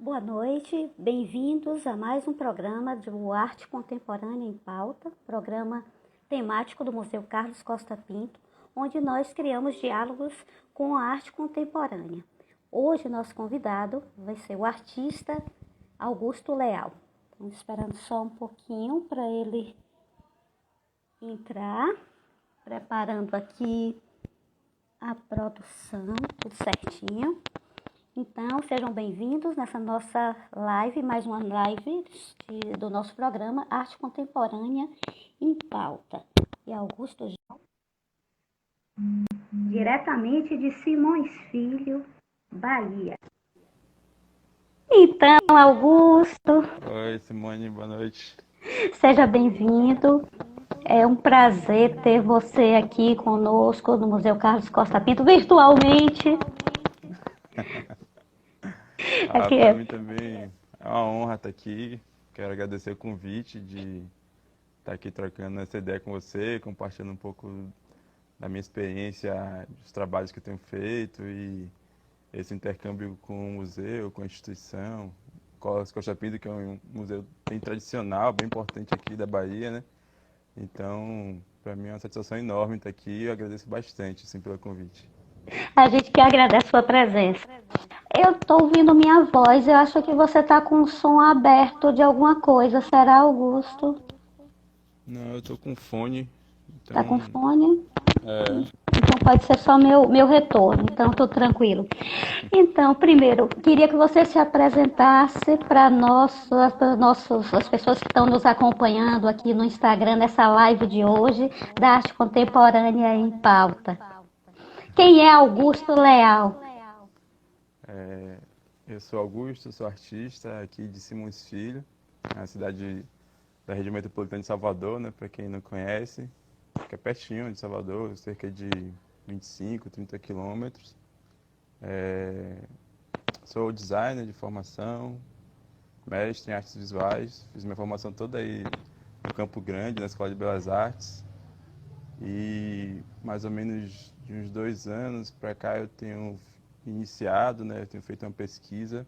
Boa noite, bem-vindos a mais um programa do Arte Contemporânea em Pauta, programa temático do Museu Carlos Costa Pinto, onde nós criamos diálogos com a arte contemporânea. Hoje, nosso convidado vai ser o artista Augusto Leal. Estamos esperando só um pouquinho para ele entrar, preparando aqui a produção, tudo certinho. Então, sejam bem-vindos nessa nossa live, mais uma live do nosso programa Arte Contemporânea em Pauta. E Augusto, diretamente de Simões Filho, Bahia. Então, Augusto. Oi, Simone, boa noite. Seja bem-vindo. É um prazer ter você aqui conosco no Museu Carlos Costa Pinto, virtualmente. Para mim também é uma honra estar aqui. Quero agradecer o convite de estar aqui trocando essa ideia com você, compartilhando um pouco da minha experiência, dos trabalhos que eu tenho feito e esse intercâmbio com o museu, com a instituição. Costa Pinto, que é um museu bem tradicional, bem importante aqui da Bahia, né? Então, para mim é uma satisfação enorme estar aqui e eu agradeço bastante assim, pelo convite. A gente que agradece a sua presença. Eu estou ouvindo minha voz, eu acho que você está com o som aberto de alguma coisa. Será, Augusto? Não, eu estou com fone. Está com Então, fone? é, Então pode ser só meu retorno, então estou tranquilo. Então, primeiro, queria que você se apresentasse para as pessoas que estão nos acompanhando aqui no Instagram, nessa live de hoje, da Arte Contemporânea em Pauta. Quem é Augusto Leal? eu sou Augusto, sou artista aqui de Simões Filho, na cidade da região metropolitana de Salvador, né, para quem não conhece. Fica pertinho de Salvador, cerca de 25, 30 quilômetros. Sou designer de formação, mestre em artes visuais. Fiz minha formação toda aí no Campo Grande, na Escola de Belas Artes. E mais ou menos de uns 2 anos para cá eu tenho iniciado, né, eu tenho feito uma pesquisa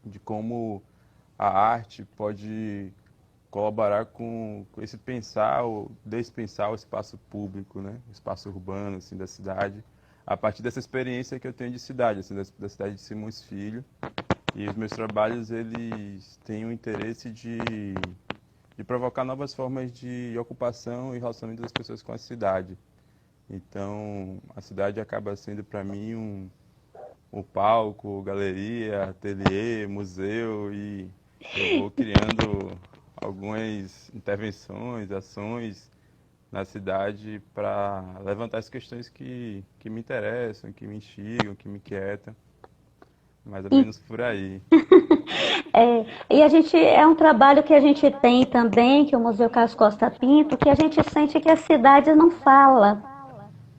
de como a arte pode colaborar com esse pensar ou despensar o espaço público, né, o espaço urbano assim, da cidade, a partir dessa experiência que eu tenho de cidade, assim, da cidade de Simões Filho. E os meus trabalhos eles têm o interesse de provocar novas formas de ocupação e relacionamento das pessoas com a cidade. Então, a cidade acaba sendo para mim um palco, galeria, ateliê, museu e eu vou criando algumas intervenções, ações na cidade para levantar as questões que me interessam, que me instigam, que me inquietam. Mais ou menos por aí. E a gente é um trabalho que a gente tem também, que o Museu Carlos Costa Pinto, que a gente sente que a cidade não fala.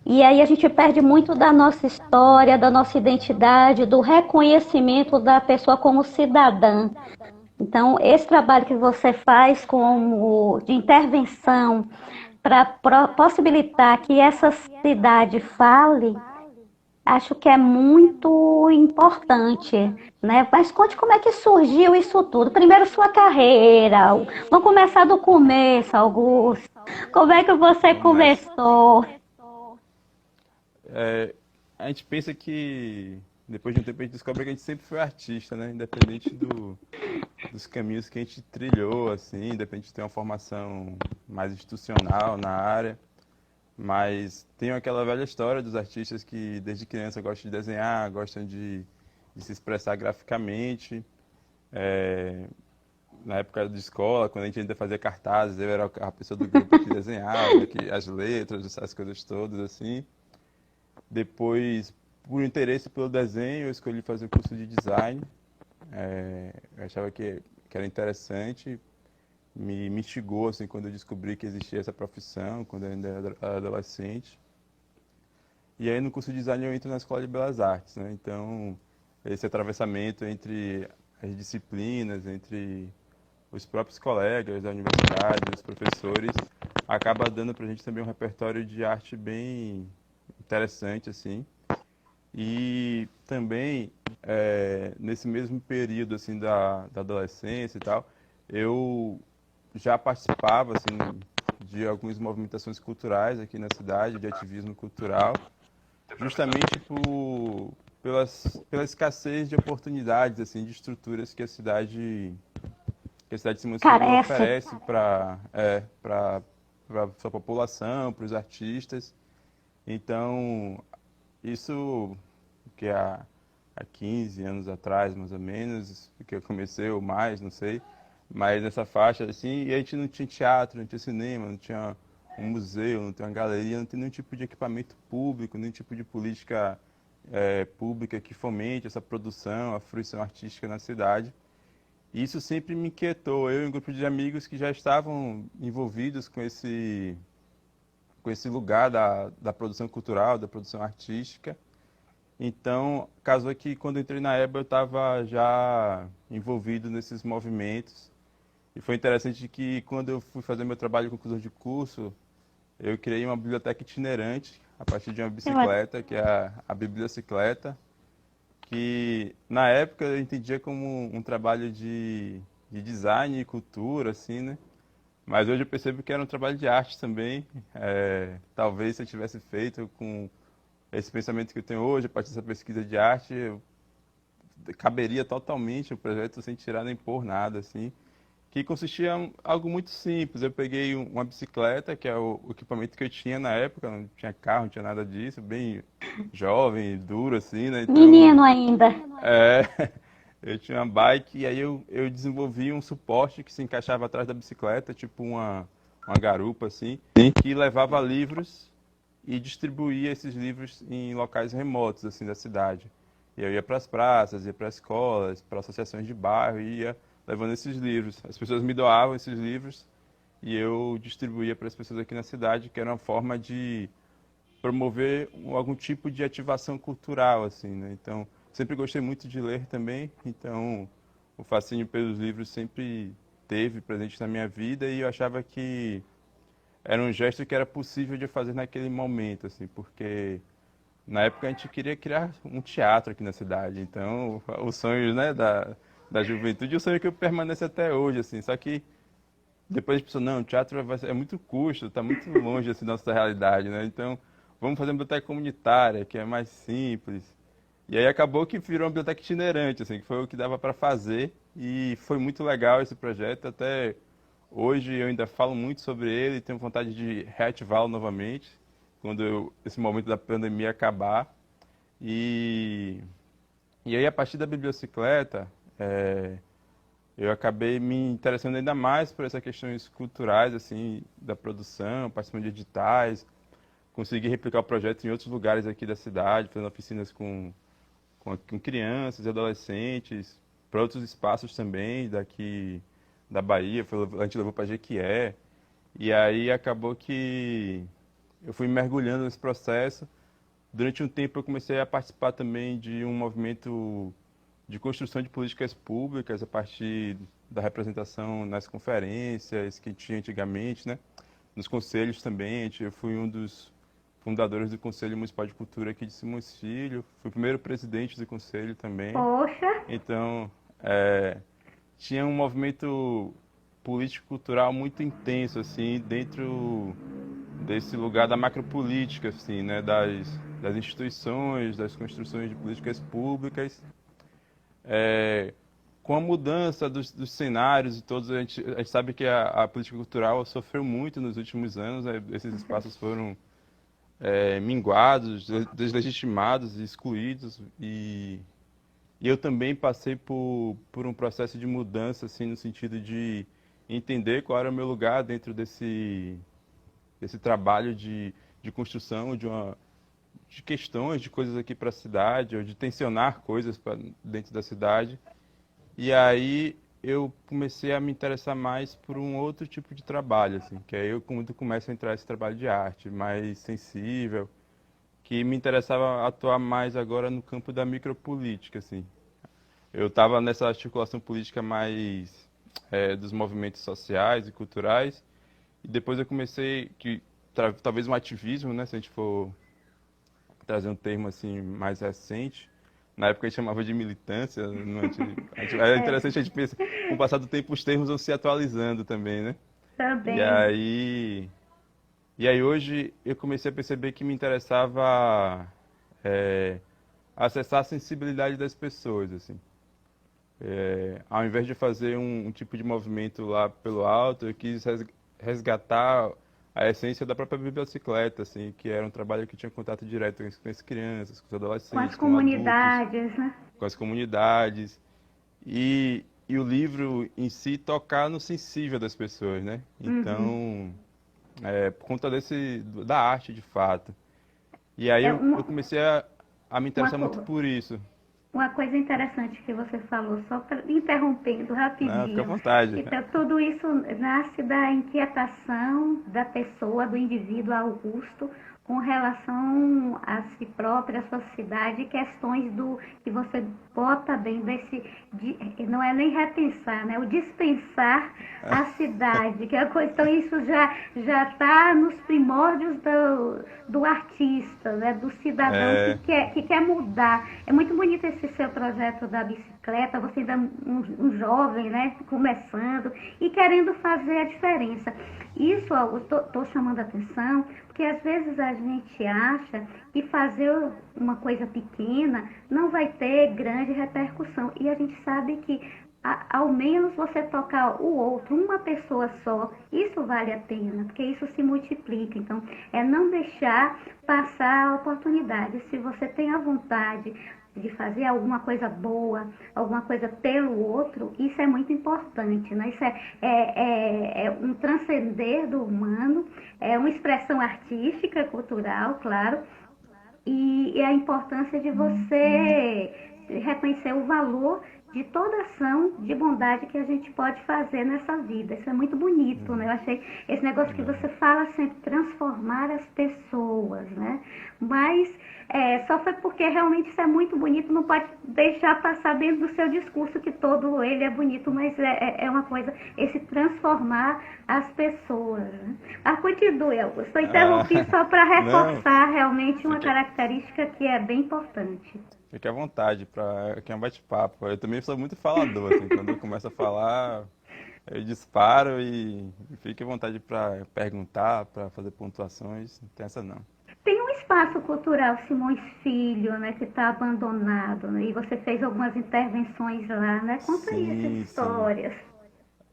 E aí a gente perde muito da nossa história, da nossa identidade, do reconhecimento da pessoa como cidadã. Então, esse trabalho que você faz como de intervenção para possibilitar que essa cidade fale, acho que é muito importante, né? Mas conte como é que surgiu isso tudo. Primeiro, sua carreira. Vamos começar do começo, Augusto. Como é que você Vamos nessa. começou? A gente pensa que depois de um tempo a gente descobre que a gente sempre foi artista, né? Independente dos caminhos que a gente trilhou, assim, independente de ter uma formação mais institucional na área. Mas tem aquela velha história dos artistas que desde criança gostam de desenhar, gostam de se expressar graficamente. É, na época de escola, quando a gente ainda fazia cartazes, eu era a pessoa do grupo que desenhava, que, as letras, essas coisas todas, assim. Depois, por interesse pelo desenho, eu escolhi fazer o curso de design. Eu achava que era interessante, me instigou assim, quando eu descobri que existia essa profissão, quando eu ainda era adolescente. E aí no curso de design eu entro na Escola de Belas Artes, né? Então, esse atravessamento entre as disciplinas, entre os próprios colegas da universidade, os professores, acaba dando para a gente também um repertório de arte bem interessante, assim. E também nesse mesmo período assim da adolescência e tal, eu já participava assim de algumas movimentações culturais aqui na cidade, de ativismo cultural, justamente pela escassez de oportunidades assim, de estruturas que a cidade de Simões Filho Carece. oferece para sua população, para os artistas. Então, isso que há 15 anos atrás, mais ou menos, que eu comecei, ou mais, não sei, mas nessa faixa, assim, e a gente não tinha teatro, não tinha cinema, não tinha um museu, não tinha uma galeria, não tinha nenhum tipo de equipamento público, nenhum tipo de política pública que fomente essa produção, a fruição artística na cidade. E isso sempre me inquietou, eu e um grupo de amigos que já estavam envolvidos com esse lugar da produção cultural, da produção artística. Então, casou que quando eu entrei na EBA eu estava já envolvido nesses movimentos. E foi interessante que quando eu fui fazer meu trabalho de conclusão de curso, eu criei uma biblioteca itinerante a partir de uma bicicleta, que é a Bibliocicleta, que na época eu entendia como um trabalho de design e cultura, assim, né? Mas hoje eu percebo que era um trabalho de arte também. Talvez se eu tivesse feito com esse pensamento que eu tenho hoje, a partir dessa pesquisa de arte, caberia totalmente o projeto sem tirar nem pôr nada, assim, que consistia em algo muito simples. Eu peguei uma bicicleta, que é o equipamento que eu tinha na época, não tinha carro, não tinha nada disso, bem jovem, duro, assim, né? Então, Menino ainda. é, eu tinha uma bike e aí eu desenvolvi um suporte que se encaixava atrás da bicicleta, tipo uma garupa, assim, que levava livros e distribuía esses livros em locais remotos assim da cidade. E eu ia para as praças, ia para escolas, para associações de bairro, e ia levando esses livros. As pessoas me doavam esses livros e eu distribuía para as pessoas aqui na cidade, que era uma forma de promover algum tipo de ativação cultural, assim, né? Então, sempre gostei muito de ler também, então o fascínio pelos livros sempre teve presente na minha vida e eu achava que era um gesto que era possível de fazer naquele momento, assim, porque na época a gente queria criar um teatro aqui na cidade, então o sonho, né, da juventude, o sonho que permanece até hoje, assim, só que depois a gente pensou, não, o teatro é muito custo, está muito longe assim, da nossa realidade, né, então vamos fazer uma biblioteca comunitária, que é mais simples, e aí acabou que virou uma biblioteca itinerante, assim, que foi o que dava para fazer, e foi muito legal esse projeto, até hoje eu ainda falo muito sobre ele, tenho vontade de reativá-lo novamente, quando esse momento da pandemia acabar. E, e aí, a partir da bibliocicleta, eu acabei me interessando ainda mais por essas questões culturais, assim, da produção, participando de editais, consegui replicar o projeto em outros lugares aqui da cidade, fazendo oficinas com crianças e adolescentes, para outros espaços também daqui da Bahia, a gente levou para Jequié, e aí acabou que eu fui mergulhando nesse processo. Durante um tempo eu comecei a participar também de um movimento de construção de políticas públicas a partir da representação nas conferências que tinha antigamente, né? Nos conselhos também, eu fui um dos fundadores do Conselho Municipal de Cultura aqui de Simões Filho, fui o primeiro presidente do conselho também. Poxa, Então, tinha um movimento político-cultural muito intenso, assim, dentro desse lugar da macropolítica, assim, né, das instituições, das construções de políticas públicas. Com a mudança dos cenários e todos, a gente sabe que a política cultural sofreu muito nos últimos anos, né, esses espaços foram minguados, deslegitimados, excluídos, e eu também passei por um processo de mudança, assim, no sentido de entender qual era o meu lugar dentro desse trabalho de construção de questões, de coisas aqui para a cidade, ou de tensionar coisas dentro da cidade. E aí eu comecei a me interessar mais por um outro tipo de trabalho, assim, que aí eu quando começo a entrar nesse trabalho de arte, mais sensível, que me interessava atuar mais agora no campo da micropolítica, assim. Eu estava nessa articulação política mais dos movimentos sociais e culturais, e depois eu comecei talvez um ativismo, né, se a gente for trazer um termo assim mais recente, Na época a gente chamava de militância. Era interessante a gente pensar, com o passar do tempo os termos vão se atualizando também, né? E Também. aí, e aí hoje eu comecei a perceber que me interessava é, acessar a sensibilidade das pessoas, assim. Ao invés de fazer um tipo de movimento lá pelo alto, eu quis resgatar a essência da própria bicicleta, assim, que era um trabalho que tinha contato direto com as crianças, com os Com as adolescentes, com adultos, comunidades, né? com as comunidades. E o livro em si tocar no sensível das pessoas, né? Uhum. Então, por conta da arte de fato. E aí É eu comecei a me uma, interessar muito por isso. uma coisa interessante que você falou, só interrompendo Não, fica à rapidinho. vontade. Então, tudo isso nasce da inquietação da pessoa, do indivíduo Augusto, com relação a si própria, a sociedade, questões do que você bota bem desse, não é nem repensar, né? O dispensar a cidade, que é a coisa, então isso já está nos primórdios do artista, né? Do cidadão É, que quer mudar. É muito bonito esse seu projeto da bicicleta, você ainda é um jovem, né? Começando e querendo fazer a diferença. Isso, estou chamando a atenção, porque às vezes a gente acha que fazer uma coisa pequena não vai ter grande repercussão. E a gente sabe que ao menos você tocar o outro, uma pessoa só, isso vale a pena, porque isso se multiplica. Então, é não deixar passar a oportunidade. Se você tem a vontade de fazer alguma coisa boa, alguma coisa pelo outro, isso é muito importante, né? Isso é um transcender do humano, é uma expressão artística, cultural, claro, e a importância de você reconhecer o valor de toda ação de bondade que a gente pode fazer nessa vida. Isso é muito bonito, né? Eu achei esse negócio que você fala sempre, transformar as pessoas, né? Mas só foi porque realmente isso é muito bonito, não pode deixar passar dentro do seu discurso que todo ele é bonito, mas é uma coisa, esse transformar as pessoas. Né? Mas continue, Augusto. Eu ah, interrompi só para não, reforçar realmente uma fique, característica que é bem importante. fique à vontade, que é um bate-papo. Eu também sou muito falador, assim, quando eu começo a falar, eu disparo e fique à vontade para perguntar, para fazer pontuações, não tem essa não. Tem um espaço cultural Simões Filho, né, que está abandonado, né, e você fez algumas intervenções lá, né? Conta aí essas Sim, sim. histórias.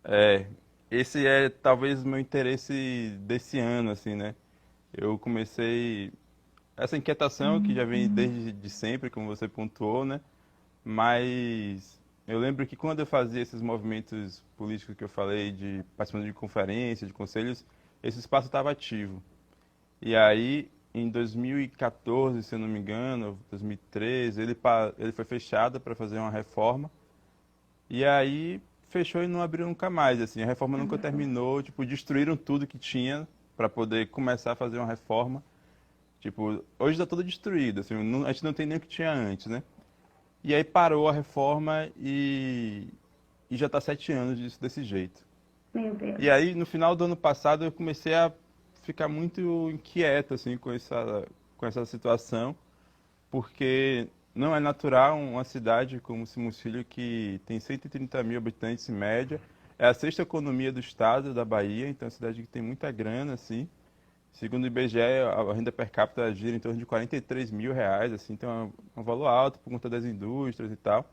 É, esse é talvez o meu interesse desse ano, assim, né? Eu comecei essa inquietação que já vem desde de sempre, como você pontuou, né? Mas eu lembro que quando eu fazia esses movimentos políticos que eu falei, de participando de conferências, de conselhos, esse espaço estava ativo. E aí, em 2014, se eu não me engano, 2013, ele foi fechado para fazer uma reforma. E aí fechou e não abriu nunca mais, assim. A reforma nunca terminou, tipo, destruíram tudo que tinha para poder começar a fazer uma reforma. Tipo, hoje está tudo destruído, assim, a gente não tem nem o que tinha antes, né? E aí parou a reforma e já está 7 anos disso desse jeito. Meu Deus. E aí, no final do ano passado, eu comecei a ficar muito inquieto, assim, com essa situação, porque não é natural uma cidade como Simões Filho, que tem 130 mil habitantes em média, é a sexta economia do estado da Bahia, então é uma cidade que tem muita grana, assim. Segundo o IBGE, a renda per capita gira em torno de 43 mil reais, assim, então é um valor alto por conta das indústrias e tal.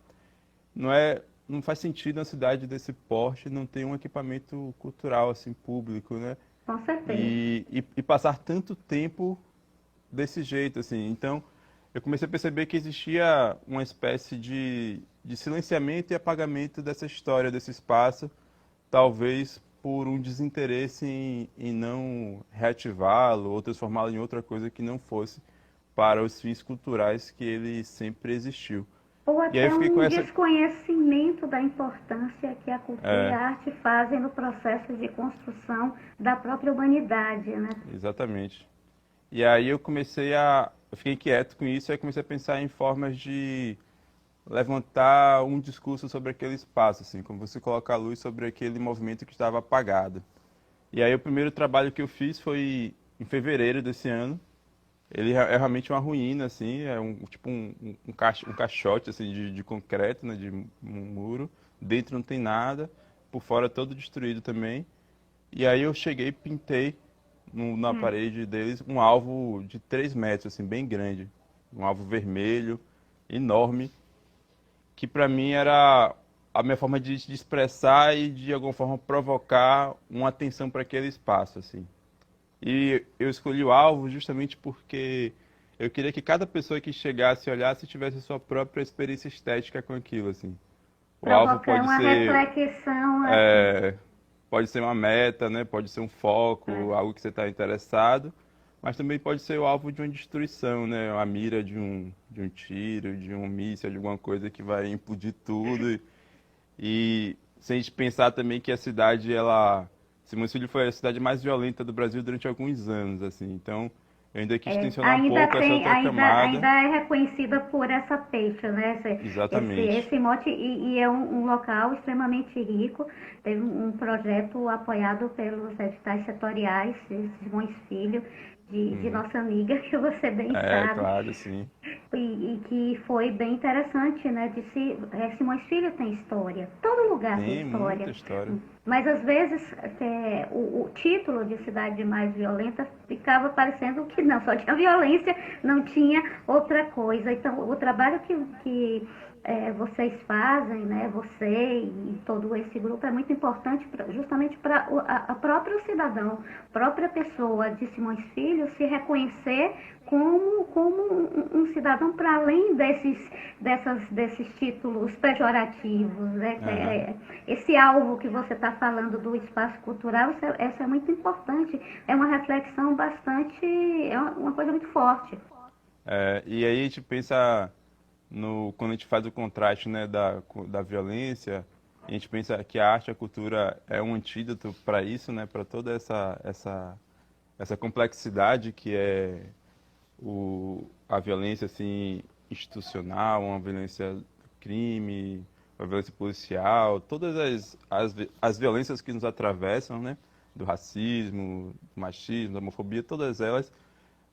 Não faz sentido uma cidade desse porte não ter um equipamento cultural, assim, público, né? Com certeza. E passar tanto tempo desse jeito, assim. Então, eu comecei a perceber que existia uma espécie de silenciamento e apagamento dessa história, desse espaço, talvez por um desinteresse em não reativá-lo ou transformá-lo em outra coisa que não fosse para os fins culturais que ele sempre existiu. Ou E aí eu até fiquei com um essa. desconhecimento da importância que a cultura e É, a arte fazem no processo de construção da própria humanidade, né? exatamente. E aí eu fiquei inquieto com isso, aí comecei a pensar em formas de levantar um discurso sobre aquele espaço, assim, como você coloca a luz sobre aquele movimento que estava apagado. E aí o primeiro trabalho que eu fiz foi em fevereiro desse ano. Ele é realmente uma ruína, assim, é tipo um caixote, assim, de concreto, né, de um muro. Dentro não tem nada, por fora todo destruído também. E aí eu cheguei e pintei na Hum. parede deles um alvo de 3 metros, assim, bem grande. Um alvo vermelho, enorme, que para mim era a minha forma de expressar e de alguma forma provocar uma atenção para aquele espaço, assim. E eu escolhi o alvo justamente porque eu queria que cada pessoa que chegasse e olhasse tivesse sua própria experiência estética com aquilo, assim. O alvo Provocar uma reflexão assim. é, pode ser uma meta, né? Pode ser um foco, É. algo que você está interessado, mas também pode ser o alvo de uma destruição, né? A mira de um tiro, de um míssil, de alguma coisa que vai implodir tudo. E se a gente pensar também que a cidade, ela... Simões Filho foi a cidade mais violenta do Brasil durante alguns anos, assim. Então, eu ainda quis tensionar um Ainda pouco essa tem, outra ainda camada. é reconhecida por essa peixe, né? Exatamente. Esse mote e é um local extremamente rico. Teve um projeto apoiado pelos editais setoriais, Simões Filho, de Uhum. nossa amiga, que você bem É, sabe. claro, sim. E que foi bem interessante, né? Simões Filho tem história, todo lugar tem Tem muita história. história. Mas às vezes o título de cidade mais violenta ficava parecendo que não, só tinha violência, não tinha outra coisa. Então o trabalho que vocês fazem, né, você e todo esse grupo é muito importante justamente para a próprio cidadão, própria pessoa de Simões Filho se reconhecer como um cidadão para além desses títulos pejorativos, né? Aham. Esse alvo que você está falando do espaço cultural, isso é muito importante, é uma reflexão bastante, é uma coisa muito forte. É, e aí a gente pensa no, quando a gente faz o contraste, né, da violência, a gente pensa que a arte e a cultura é um antídoto para isso, né, para toda essa complexidade que é a violência assim institucional, uma violência do crime, a violência policial, todas as violências que nos atravessam, né, do racismo, do machismo, da homofobia, todas elas.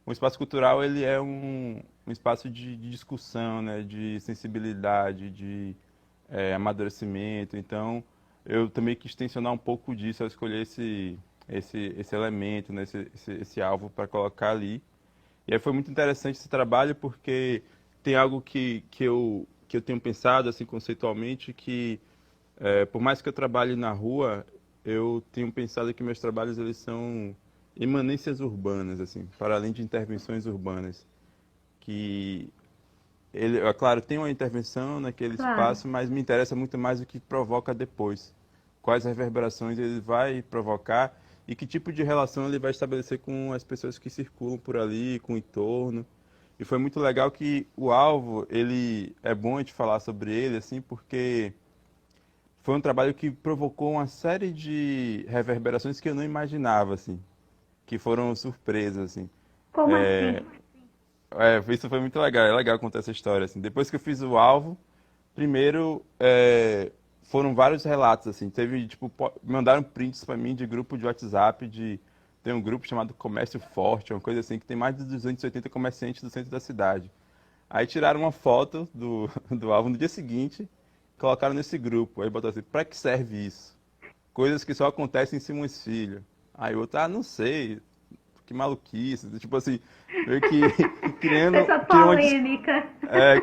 O espaço cultural ele é um espaço de discussão, né, de sensibilidade, de amadurecimento. Então, eu também quis tensionar um pouco disso ao escolher esse elemento, né, esse alvo para colocar ali. E aí foi muito interessante esse trabalho porque tem algo que eu tenho pensado assim conceitualmente que por mais que eu trabalhe na rua, eu tenho pensado que meus trabalhos eles são imanências urbanas, assim, para além de intervenções urbanas, que ele, é claro, tem uma intervenção naquele Claro. espaço, mas me interessa muito mais o que provoca depois. Quais reverberações ele vai provocar e que tipo de relação ele vai estabelecer com as pessoas que circulam por ali, com o entorno. E foi muito legal que o alvo, ele é bom a gente falar sobre ele assim, porque foi um trabalho que provocou uma série de reverberações que eu não imaginava assim, que foram surpresas assim. Como assim? Isso foi muito legal, é legal contar essa história assim. Depois que eu fiz o alvo, primeiro, foram vários relatos, assim. Teve, tipo, mandaram prints pra mim de grupo de WhatsApp, tem um grupo chamado Comércio Forte, uma coisa assim, que tem mais de 280 comerciantes do centro da cidade. Aí tiraram uma foto do álbum no dia seguinte, colocaram nesse grupo. Aí botaram assim, pra que serve isso? Coisas que só acontecem em Simões Filho. Aí o outro, não sei, que maluquice. Tipo assim, meio que Essa polêmica.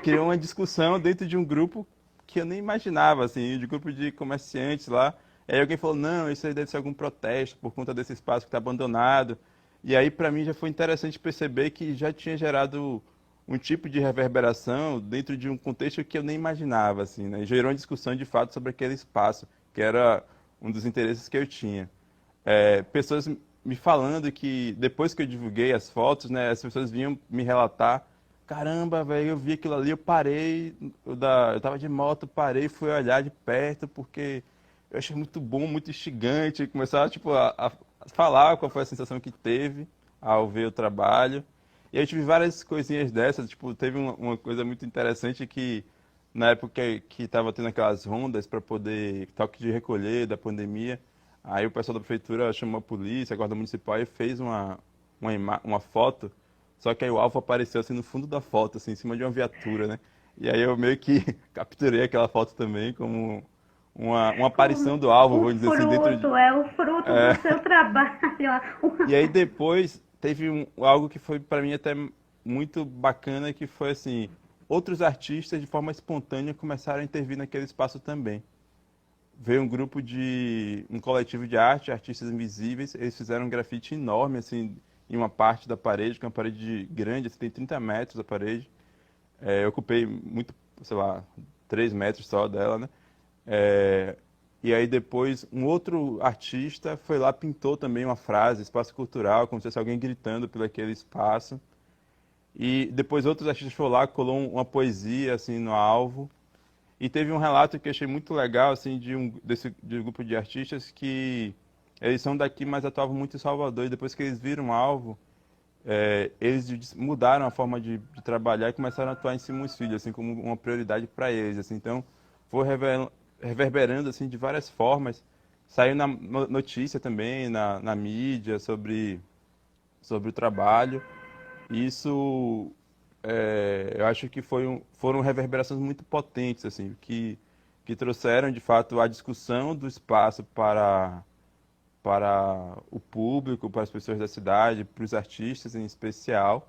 criou uma discussão dentro de um grupo que eu nem imaginava, assim, de grupo de comerciantes lá. Aí alguém falou, não, isso aí deve ser algum protesto por conta desse espaço que está abandonado. E aí, para mim, já foi interessante perceber que já tinha gerado um tipo de reverberação dentro de um contexto que eu nem imaginava, assim, né? E gerou uma discussão, de fato, sobre aquele espaço, que era um dos interesses que eu tinha. Pessoas me falando que depois que eu divulguei as fotos, né, as pessoas vinham me relatar, caramba, velho, eu vi aquilo ali, eu parei, eu tava de moto, parei, fui olhar de perto porque eu achei muito bom, muito instigante, começar tipo a falar qual foi a sensação que teve ao ver o trabalho. E aí eu tive várias coisinhas dessas, tipo, teve uma coisa muito interessante que na época que estava tendo aquelas rondas para poder toque de recolher da pandemia, aí o pessoal da prefeitura chamou a polícia, a guarda municipal e fez uma foto só que aí o alvo apareceu assim no fundo da foto, assim, em cima de uma viatura, né? E aí eu meio que capturei aquela foto também como uma aparição Como do alvo, o vamos dizer assim, dentro de... fruto, é o fruto do É, seu trabalho. e aí depois teve algo que foi para mim até muito bacana, que foi assim, outros artistas de forma espontânea começaram a intervir naquele espaço também. Veio um coletivo de arte, Artistas Invisíveis, eles fizeram um grafite enorme, assim, em uma parte da parede, que é uma parede grande, assim, tem 30 metros a parede. Eu ocupei muito, sei lá, 3 metros só dela, né? É, e aí depois um outro artista foi lá, pintou também uma frase, espaço cultural, como se fosse alguém gritando pelo aquele espaço. E depois outros artistas foram lá, colou uma poesia, assim, no alvo. E teve um relato que eu achei muito legal, assim, de um grupo de artistas que eles são daqui, mas atuavam muito em Salvador. E depois que eles viram o alvo, mudaram a forma de trabalhar e começaram a atuar em Simões Filho, assim, como uma prioridade para eles, assim. Então, foi reverberando, assim, de várias formas. Saiu na notícia também, na mídia, sobre o trabalho. E isso, eu acho que foram reverberações muito potentes, assim, que trouxeram, de fato, a discussão do espaço para o público, para as pessoas da cidade, para os artistas em especial.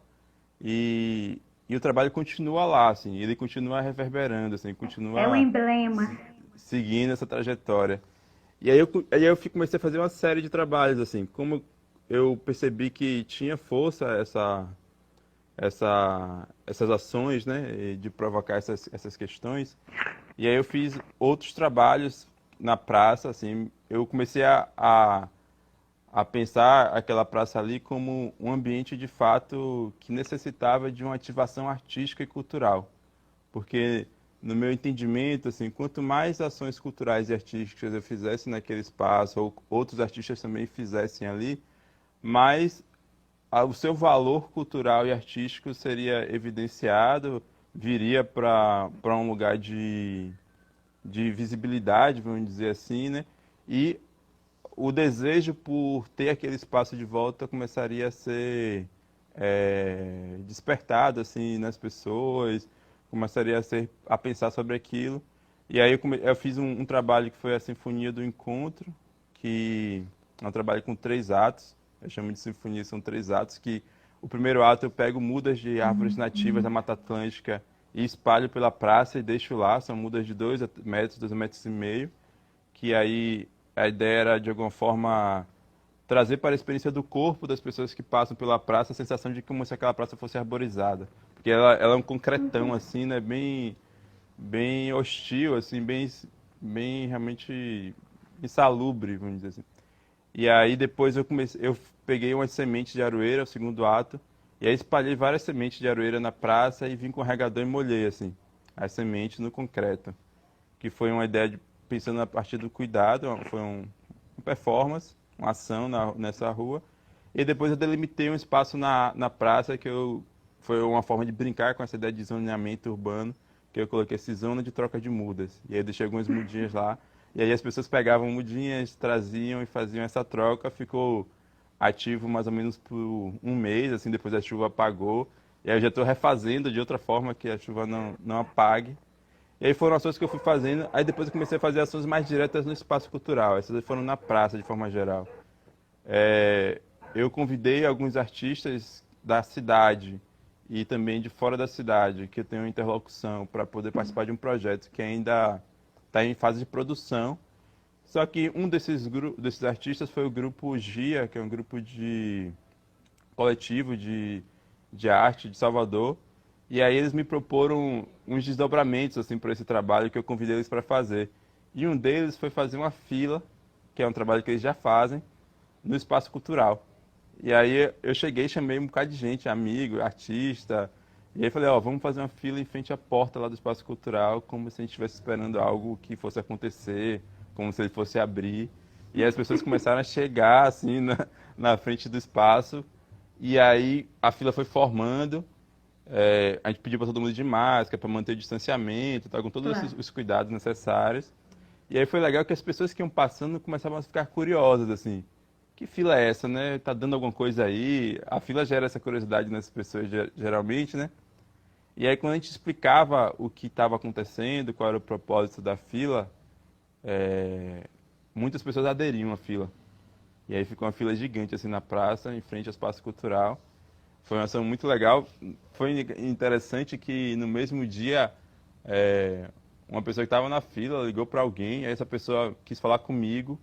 E o trabalho continua lá, assim, ele continua reverberando, assim, É o continua emblema. seguindo essa trajetória. E aí eu comecei a fazer uma série de trabalhos, assim, como eu percebi que tinha força essas ações, né, de provocar essas questões. E aí eu fiz outros trabalhos na praça, assim, eu comecei a pensar aquela praça ali como um ambiente de fato que necessitava de uma ativação artística e cultural, porque no meu entendimento, assim, quanto mais ações culturais e artísticas eu fizesse naquele espaço, ou outros artistas também fizessem ali, mais o seu valor cultural e artístico seria evidenciado, viria para um lugar de visibilidade, vamos dizer assim, né? E o desejo por ter aquele espaço de volta começaria a ser despertado assim nas pessoas, começaria a pensar sobre aquilo. E aí eu fiz um trabalho que foi a Sinfonia do Encontro, que é um trabalho com 3 atos. Eu chamo de sinfonia, são 3 atos, que o primeiro ato eu pego mudas de árvores nativas da Mata Atlântica e espalho pela praça e deixo lá, são mudas de 2 metros, 2,5 metros, que aí a ideia era, de alguma forma, trazer para a experiência do corpo das pessoas que passam pela praça a sensação de como se aquela praça fosse arborizada. Porque ela é um concretão, assim, né? Bem hostil, assim, bem realmente insalubre, vamos dizer assim. E aí depois eu peguei umas sementes de aroeira, o segundo ato, e aí espalhei várias sementes de aroeira na praça e vim com o regador e molhei, assim, as sementes no concreto, que foi uma ideia pensando a partir do cuidado, foi uma performance, uma ação nessa rua. E depois eu delimitei um espaço na praça foi uma forma de brincar com essa ideia de zoneamento urbano, que eu coloquei essa zona de troca de mudas. E aí eu deixei algumas mudinhas lá. E aí as pessoas pegavam mudinhas, traziam e faziam essa troca. Ficou ativo mais ou menos por um mês, assim, depois a chuva apagou. E aí eu já estou refazendo de outra forma que a chuva não apague. E aí foram ações que eu fui fazendo, aí depois eu comecei a fazer ações mais diretas no espaço cultural. Essas foram na praça, de forma geral. Eu convidei alguns artistas da cidade e também de fora da cidade, que eu tenho interlocução, para poder participar de um projeto que ainda está em fase de produção. Só que um desses artistas foi o grupo GIA, que é um grupo coletivo de arte de Salvador. E aí eles me proporam uns desdobramentos assim para esse trabalho que eu convidei eles para fazer. E um deles foi fazer uma fila, que é um trabalho que eles já fazem, no espaço cultural. E aí eu cheguei, chamei um bocado de gente, amigo, artista. E aí falei, ó, vamos fazer uma fila em frente à porta lá do espaço cultural, como se a gente estivesse esperando algo que fosse acontecer, como se ele fosse abrir. E aí as pessoas começaram a chegar assim na frente do espaço. E aí a fila foi formando. A gente pediu para todo mundo de máscara, para manter o distanciamento, tá, com todos Claro. os cuidados necessários. E aí foi legal que as pessoas que iam passando começavam a ficar curiosas, assim. que fila é essa, né? Tá dando alguma coisa aí? A fila gera essa curiosidade nas pessoas geralmente, né? E aí quando a gente explicava o que estava acontecendo, qual era o propósito da fila, muitas pessoas aderiam à fila. E aí ficou uma fila gigante assim na praça, em frente ao espaço cultural. Foi uma ação muito legal. Foi interessante que no mesmo dia, uma pessoa que estava na fila ligou para alguém, aí essa pessoa quis falar comigo,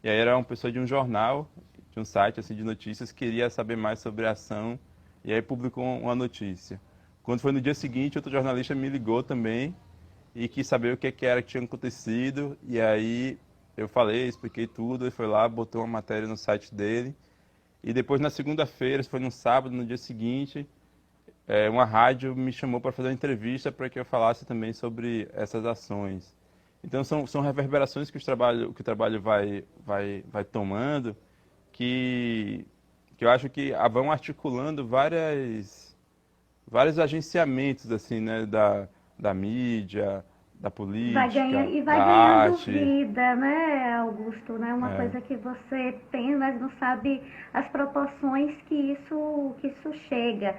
e aí era uma pessoa de um jornal, de um site assim de notícias, queria saber mais sobre a ação, e aí publicou uma notícia. Quando foi no dia seguinte, outro jornalista me ligou também e quis saber o que era que tinha acontecido, e aí eu falei, expliquei tudo, ele foi lá, botou uma matéria no site dele, e depois na segunda-feira, isso foi no sábado, no dia seguinte, uma rádio me chamou para fazer uma entrevista para que eu falasse também sobre essas ações. Então são reverberações que o trabalho vai tomando, que, que eu acho que vão articulando vários agenciamentos assim, né, da mídia, da política, Vai da ganhando arte. vida, né, Augusto? Né? Uma É, coisa que você tem, mas não sabe as proporções que isso chega.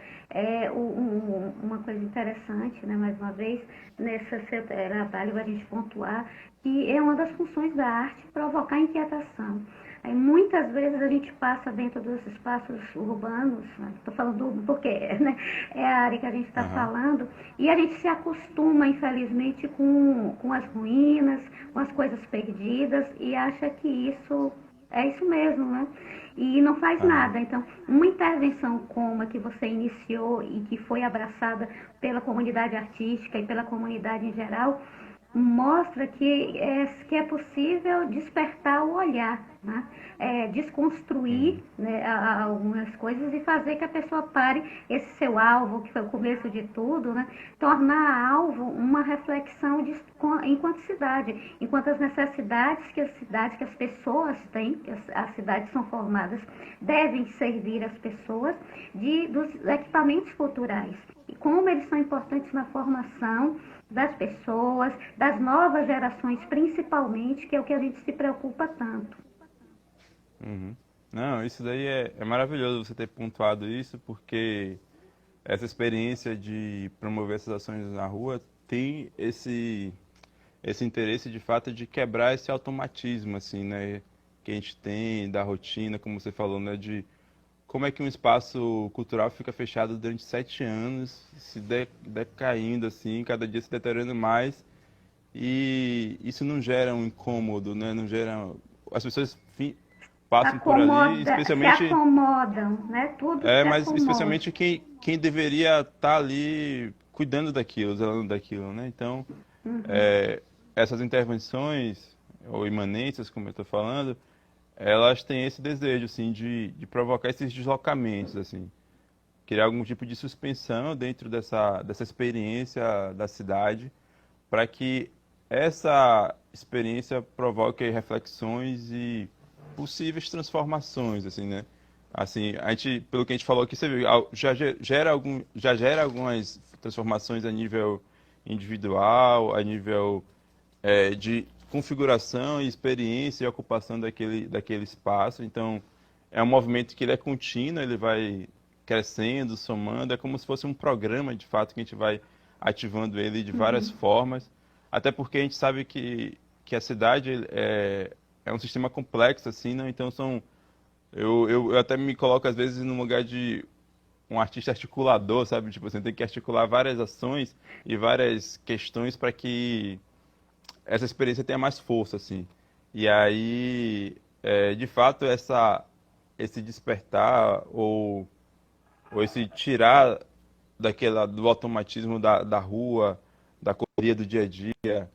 Uma coisa interessante, né, mais uma vez, nesse seu trabalho, a gente pontuar que é uma das funções da arte provocar inquietação. Aí, muitas vezes a gente passa dentro dos espaços urbanos, estou falando porque né, é a área que a gente está aham, falando, e a gente se acostuma, infelizmente, com as ruínas, com as coisas perdidas, e acha que isso é isso mesmo, né? E não faz aham. nada. Então, uma intervenção como a que você iniciou e que foi abraçada pela comunidade artística e pela comunidade em geral, mostra que é possível despertar o olhar, né? Desconstruir, Uhum. né, algumas coisas e fazer que a pessoa pare esse seu alvo, que foi o começo de tudo, né? Tornar alvo uma reflexão enquanto cidade, enquanto as necessidades que as pessoas têm, que as cidades são formadas, devem servir as pessoas dos equipamentos culturais. E como eles são importantes na formação das pessoas, das novas gerações principalmente, que é o que a gente se preocupa tanto. Uhum. Não, isso daí é maravilhoso você ter pontuado isso, porque essa experiência de promover essas ações na rua tem esse interesse de fato de quebrar esse automatismo, assim, né, que a gente tem da rotina, como você falou, né, de como é que um espaço cultural fica fechado durante 7 anos, se decaindo, assim, cada dia se deteriorando mais, e isso não gera um incômodo, né, não gera... As pessoas passam por ali, Se especialmente, acomodam, né? Tudo se mas acomoda. especialmente quem deveria estar ali cuidando daquilo, zelando daquilo, né? Então, Uhum. é, essas intervenções, ou imanências, como eu estou falando, elas têm esse desejo, assim, de provocar esses deslocamentos, assim, criar algum tipo de suspensão dentro dessa experiência da cidade, para que essa experiência provoque reflexões e possíveis transformações, assim, né? Assim, a gente, pelo que a gente falou aqui, você viu, já gera algumas transformações a nível individual, a nível de configuração e experiência e ocupação daquele espaço. Então, é um movimento que ele é contínuo, ele vai crescendo, somando, é como se fosse um programa, de fato, que a gente vai ativando ele de várias Uhum. formas, até porque a gente sabe que a cidade é um sistema complexo, assim, né? Então, eu até me coloco, às vezes, no lugar de um artista articulador, sabe? Tipo, você tem que articular várias ações e várias questões para que essa experiência tenha mais força, assim. E aí, de fato, esse despertar ou esse tirar do automatismo da rua, da correria do dia a dia,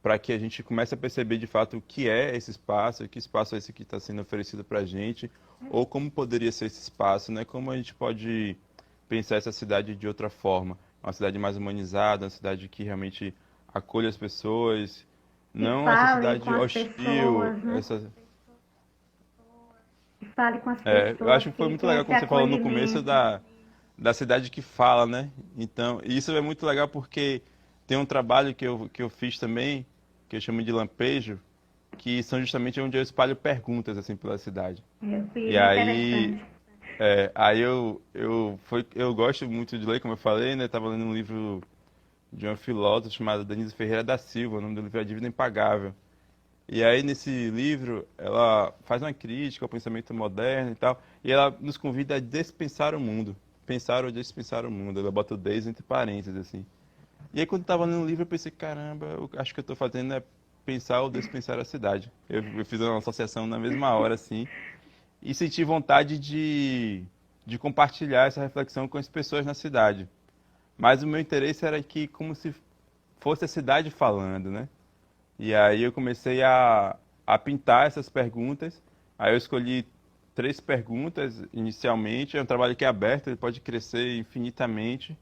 para que a gente comece a perceber de fato o que é esse espaço, que espaço é esse que está sendo oferecido para a gente, ou como poderia ser esse espaço, né? Como a gente pode pensar essa cidade de outra forma, uma cidade mais humanizada, uma cidade que realmente acolhe as pessoas, E não essa fale com cidade as hostil, pessoas, né? E fale com as eu pessoas acho que foi que muito tem legal esse como você falou no começo acolhimento. da cidade que fala, né? Então, e isso é muito legal porque tem um trabalho que eu fiz também, que eu chamo de lampejo, que são justamente onde eu espalho perguntas assim pela cidade. Eu vi E aí, interessante. eu gosto muito de ler, como eu falei, né? Estava lendo um livro de uma filósofa chamada Denise Ferreira da Silva, o nome do livro é A Dívida Impagável. E aí, nesse livro, ela faz uma crítica ao pensamento moderno e tal, e ela nos convida a dispensar o mundo. Pensar ou dispensar o mundo. Ela bota o des entre parênteses, assim. E aí, quando eu estava lendo o livro, eu pensei, caramba, eu acho que eu estou fazendo é pensar ou dispensar a cidade. Eu fiz uma associação na mesma hora, assim, e senti vontade de compartilhar essa reflexão com as pessoas na cidade. Mas o meu interesse era que, como se fosse a cidade falando, né? E aí eu comecei a pintar essas perguntas. Aí eu escolhi 3 perguntas inicialmente. É um trabalho que é aberto, ele pode crescer infinitamente.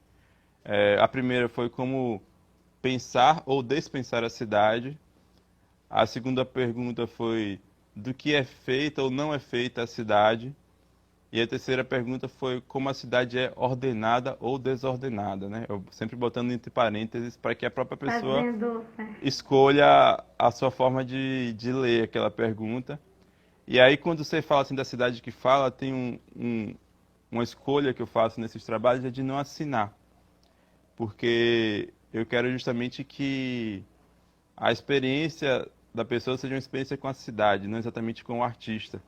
A primeira foi como pensar ou dispensar a cidade. A segunda pergunta foi do que é feita ou não é feita a cidade. E a terceira pergunta foi como a cidade é ordenada ou desordenada, né? Eu sempre botando entre parênteses para que a própria pessoa Fazendo. escolha a sua forma de ler aquela pergunta. E aí, quando você fala assim da cidade que fala, tem uma escolha que eu faço nesses trabalhos é de não assinar, porque eu quero justamente que a experiência da pessoa seja uma experiência com a cidade, não exatamente com o artista.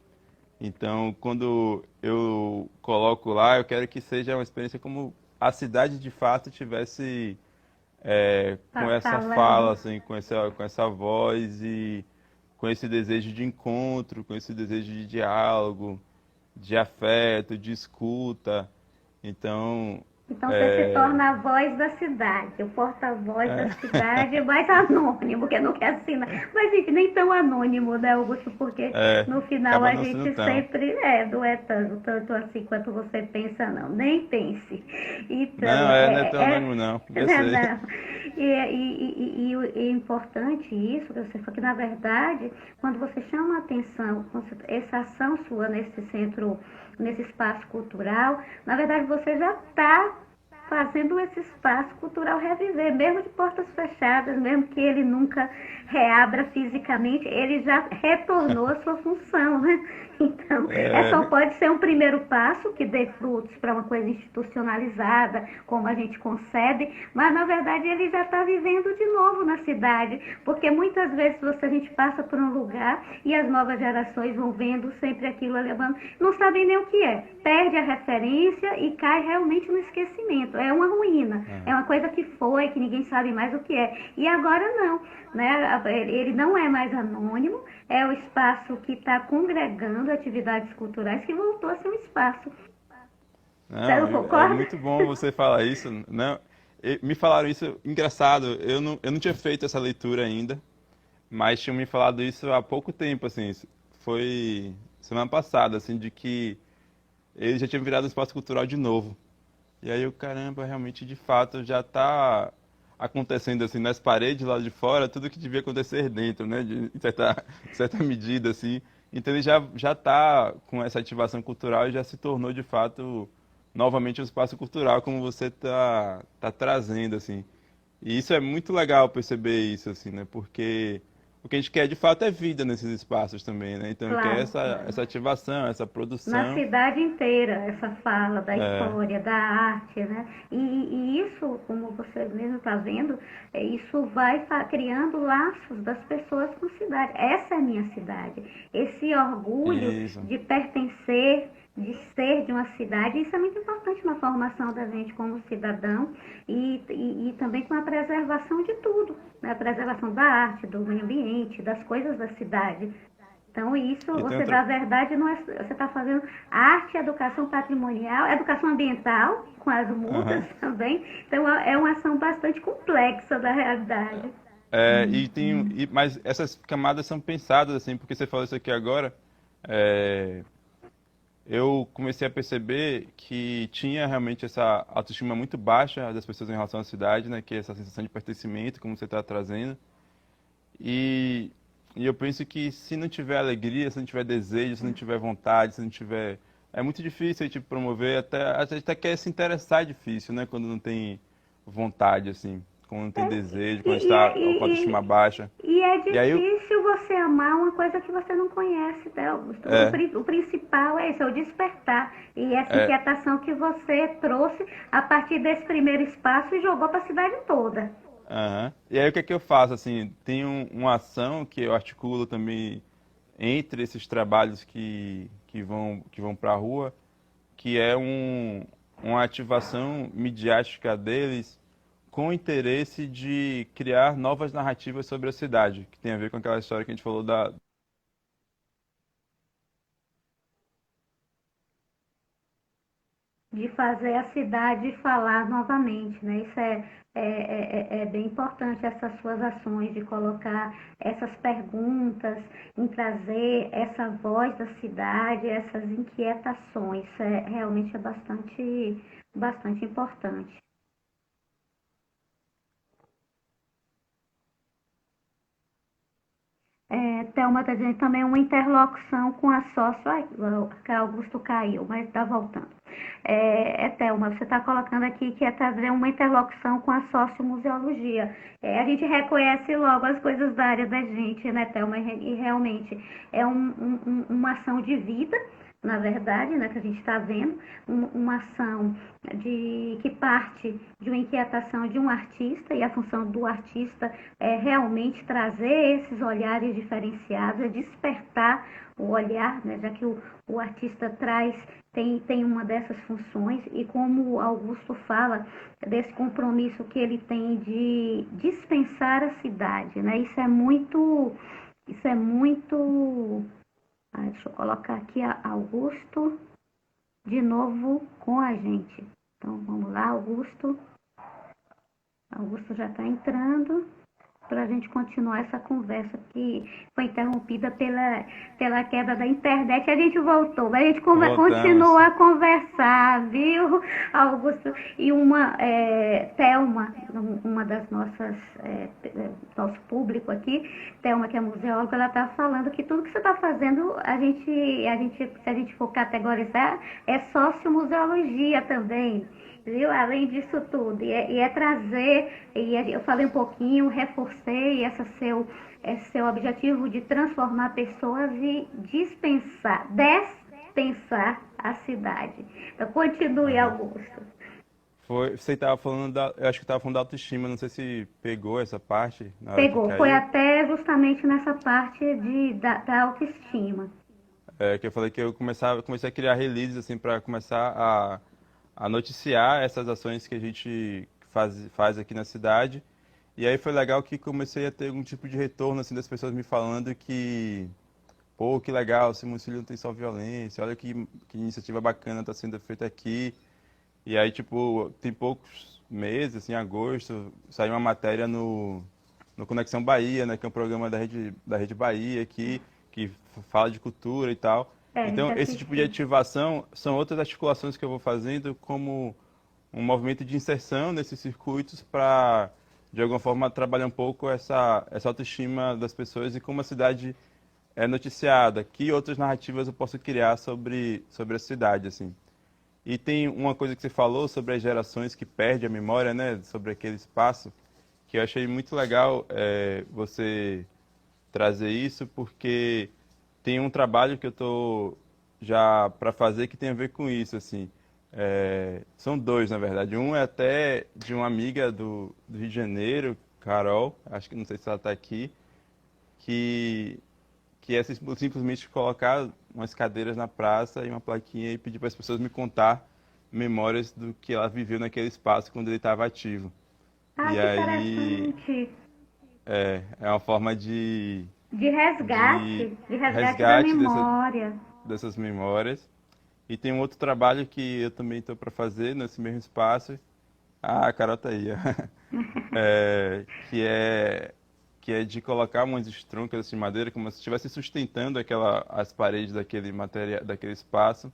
Então, quando eu coloco lá, eu quero que seja uma experiência como a cidade de fato tivesse com essa fala, Falando. assim, com essa voz e com esse desejo de encontro, com esse desejo de diálogo, de afeto, de escuta. Então, Então você se é, torna a voz da cidade, o porta-voz da cidade, mais anônimo, que não quer assinar. Mas enfim, nem tão anônimo, né, Augusto? Porque no final acaba a não sendo gente tão. sempre não é tanto assim quanto você pensa, não. Nem pense. Então, Não, não é tão anônimo não, eu não, sei. não. É importante isso, que você falou, que na verdade, quando você chama a atenção, essa ação sua nesse centro, nesse espaço cultural, na verdade você já está fazendo esse espaço cultural reviver, mesmo de portas fechadas, mesmo que ele nunca reabra fisicamente, ele já retornou à sua função, né? Então, só É, pode ser um primeiro passo que dê frutos para uma coisa institucionalizada, como a gente concebe, mas na verdade ele já está vivendo de novo na cidade, porque muitas vezes a gente passa por um lugar e as novas gerações vão vendo sempre aquilo levando, não sabem nem o que é, perde a referência e cai realmente no esquecimento, é uma ruína, é uma coisa que foi, que ninguém sabe mais o que é, e agora não, né? Ele não é mais anônimo, é o espaço que está congregando atividades culturais que voltou a ser um espaço. Você não, não é concorda? muito bom você falar isso. Não, me falaram isso, engraçado, eu não tinha feito essa leitura ainda, mas tinham me falado isso há pouco tempo, assim, foi semana passada, assim, de que ele já tinha virado um espaço cultural de novo. E aí o caramba, realmente, de fato, já está acontecendo assim nas paredes lá de fora, tudo que devia acontecer dentro, né? De certa medida, assim. Então ele já está com essa ativação cultural e já se tornou de fato novamente um espaço cultural, como você tá trazendo, assim. E isso é muito legal perceber isso, assim, né? Porque o que a gente quer de fato é vida nesses espaços também, né? Então quer Claro, essa claro. ativação, essa Na produção. cidade inteira, essa fala da É, história, da arte, né? E isso, como você mesmo está vendo, isso vai criando laços das pessoas com a cidade. Essa é a minha cidade. Esse orgulho isso. de pertencer, de ser de uma cidade, isso é muito importante na formação da gente como cidadão e também com a preservação de tudo, né? A preservação da arte, do meio ambiente, das coisas da cidade. Então, isso, E tem você, outra. na verdade, não é, você está fazendo arte, educação patrimonial, educação ambiental, com as mudas Aham. também. Então, é uma ação bastante complexa da realidade. Mas essas camadas são pensadas assim, porque você falou isso aqui agora. é, eu comecei a perceber que tinha realmente essa autoestima muito baixa das pessoas em relação à cidade, né? Que é essa sensação de pertencimento, como você está trazendo. E, e eu penso que se não tiver alegria, se não tiver desejo, se não tiver vontade, se não tiver. É muito difícil a gente promover, a gente até quer se interessar é difícil, né? Quando não tem vontade, assim. quando tem desejo, quando E, e, está é- com a autoestima e, baixa. e é E aí, difícil você amar uma coisa que você não conhece, né, Augusto? é, O principal é isso, é o despertar. E essa é, inquietação que você trouxe a partir desse primeiro espaço e jogou para a cidade toda. aham. E aí o que é que eu faço, assim, tem uma ação que eu articulo também entre esses trabalhos que vão para a rua, que é uma ativação midiática deles com o interesse de criar novas narrativas sobre a cidade, que tem a ver com aquela história que a gente falou da. De fazer a cidade falar novamente, né? Isso é bem importante, essas suas ações de colocar essas perguntas, em trazer essa voz da cidade, essas inquietações. Isso realmente é bastante importante. Thelma está dizendo também uma interlocução com a sócio. Ai, que Augusto caiu, mas está voltando. Thelma, você está colocando aqui que é trazer uma interlocução com a sociomuseologia. A gente reconhece logo as coisas da área da gente, né, Thelma? E realmente é uma ação de vida, na verdade, né, que a gente está vendo, uma ação que parte de uma inquietação de um artista, e a função do artista é realmente trazer esses olhares diferenciados, é despertar o olhar, né, já que o artista tem uma dessas funções, e como o Augusto fala desse compromisso que ele tem de dispensar a cidade, né, isso é muito. Deixa eu colocar aqui a Augusto de novo com a gente. Então vamos lá, Augusto. Augusto já está entrando para a gente continuar essa conversa que foi interrompida pela queda da internet. A gente voltou, mas a gente Voltamos. continua a conversar, viu, Augusto? E Thelma, uma das nosso público aqui, Thelma, que é museóloga, ela está falando que tudo que você está fazendo, se a gente for categorizar, é sociomuseologia também, viu? Além disso tudo, e é trazer, eu falei um pouquinho, reforcei esse seu objetivo de transformar pessoas e dispensar a cidade. Então, continue, Aham. Augusto. Você estava falando eu acho que estava falando da autoestima, não sei se pegou essa parte na hora que Pegou, foi caiu. até justamente nessa parte da autoestima. Que eu falei que comecei a criar releases assim para começar a noticiar essas ações que a gente faz aqui na cidade. E aí foi legal que comecei a ter algum tipo de retorno assim das pessoas me falando que, pô, que legal, Simões Filho não tem só violência, olha que iniciativa bacana está sendo feita aqui. E aí, tipo, tem poucos meses, assim, em agosto, saiu uma matéria no Conexão Bahia, né, que é um programa da Rede Bahia aqui, que fala de cultura e tal. A gente Então, esse tipo de assistiu. ativação são outras articulações que eu vou fazendo como um movimento de inserção nesses circuitos para, de alguma forma, trabalhar um pouco essa autoestima das pessoas e como a cidade é noticiada, que outras narrativas eu posso criar sobre a cidade, assim. E tem uma coisa que você falou sobre as gerações que perdem a memória, né, sobre aquele espaço, que eu achei muito legal você trazer isso, porque tem um trabalho que eu tô já para fazer que tem a ver com isso, assim. São dois, na verdade. Um é até de uma amiga do Rio de Janeiro, Carol, acho que não sei se ela está aqui, que que é simplesmente colocar umas cadeiras na praça e uma plaquinha e pedir para as pessoas me contar memórias do que ela viveu naquele espaço quando ele estava ativo. Ah, E que aí interessante. é uma forma de De resgate da resgate memória. dessas memórias. E tem um outro trabalho que eu também estou para fazer nesse mesmo espaço. Ah, a Carol tá aí. Ó. É, que é de colocar umas estroncas de madeira como se estivesse sustentando as paredes daquele material, daquele espaço.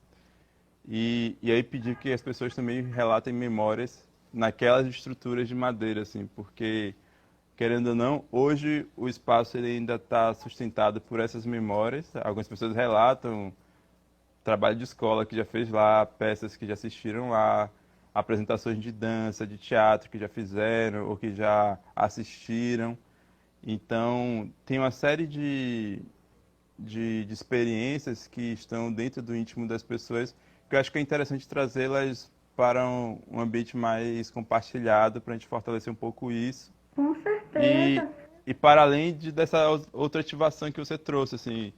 E aí pedir que as pessoas também relatem memórias naquelas estruturas de madeira, assim, porque, querendo ou não, hoje o espaço ele ainda está sustentado por essas memórias. Algumas pessoas relatam trabalho de escola que já fez lá, peças que já assistiram lá, apresentações de dança, de teatro que já fizeram ou que já assistiram. Então, tem uma série de experiências que estão dentro do íntimo das pessoas que eu acho que é interessante trazê-las para um ambiente mais compartilhado, para a gente fortalecer um pouco isso. Com E, certeza. e para além dessa outra ativação que você trouxe, assim,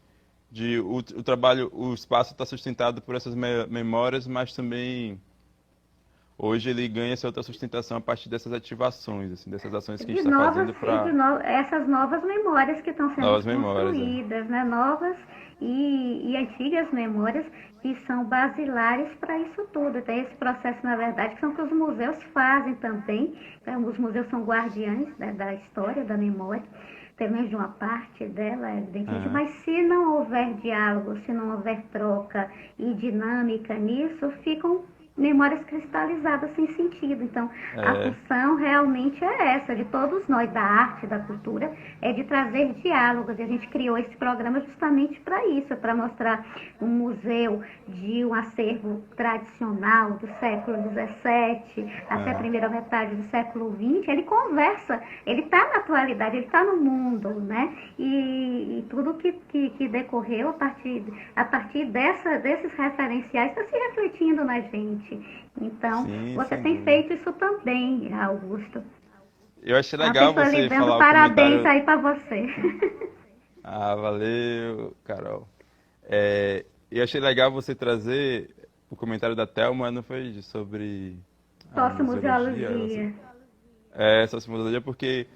de o trabalho, o espaço está sustentado por essas memórias, mas também hoje ele ganha essa outra sustentação a partir dessas ativações, assim, dessas ações que a gente está fazendo para Essas novas memórias que estão sendo novas memórias. É. construídas, né? Novas e antigas memórias que são basilares para isso tudo. Tem esse processo, na verdade, que são que os museus fazem também. Então, os museus são guardiães, né, da história, da memória, pelo menos de uma parte dela, evidentemente, Aham. mas se não houver diálogo, se não houver troca e dinâmica nisso, ficam memórias cristalizadas sem sentido. Então, a É, função realmente é essa, de todos nós, da arte, da cultura, é de trazer diálogos. E a gente criou esse programa justamente para isso, para mostrar um museu de um acervo tradicional do século XVII até a aham. primeira metade do século XX. Ele conversa, ele está na atualidade, ele está no mundo, né? E tudo que decorreu a partir desses referenciais está se refletindo na gente. Então, Sim, você sem tem dúvida. feito isso também, Augusto. Eu achei A legal pessoa lhe você dando falar o parabéns comentário. aí para você. Ah, valeu, Carol. Eu achei legal você trazer o comentário da Thelma, não foi sobre a museologia? Sociomuseologia. Essa museologia, porque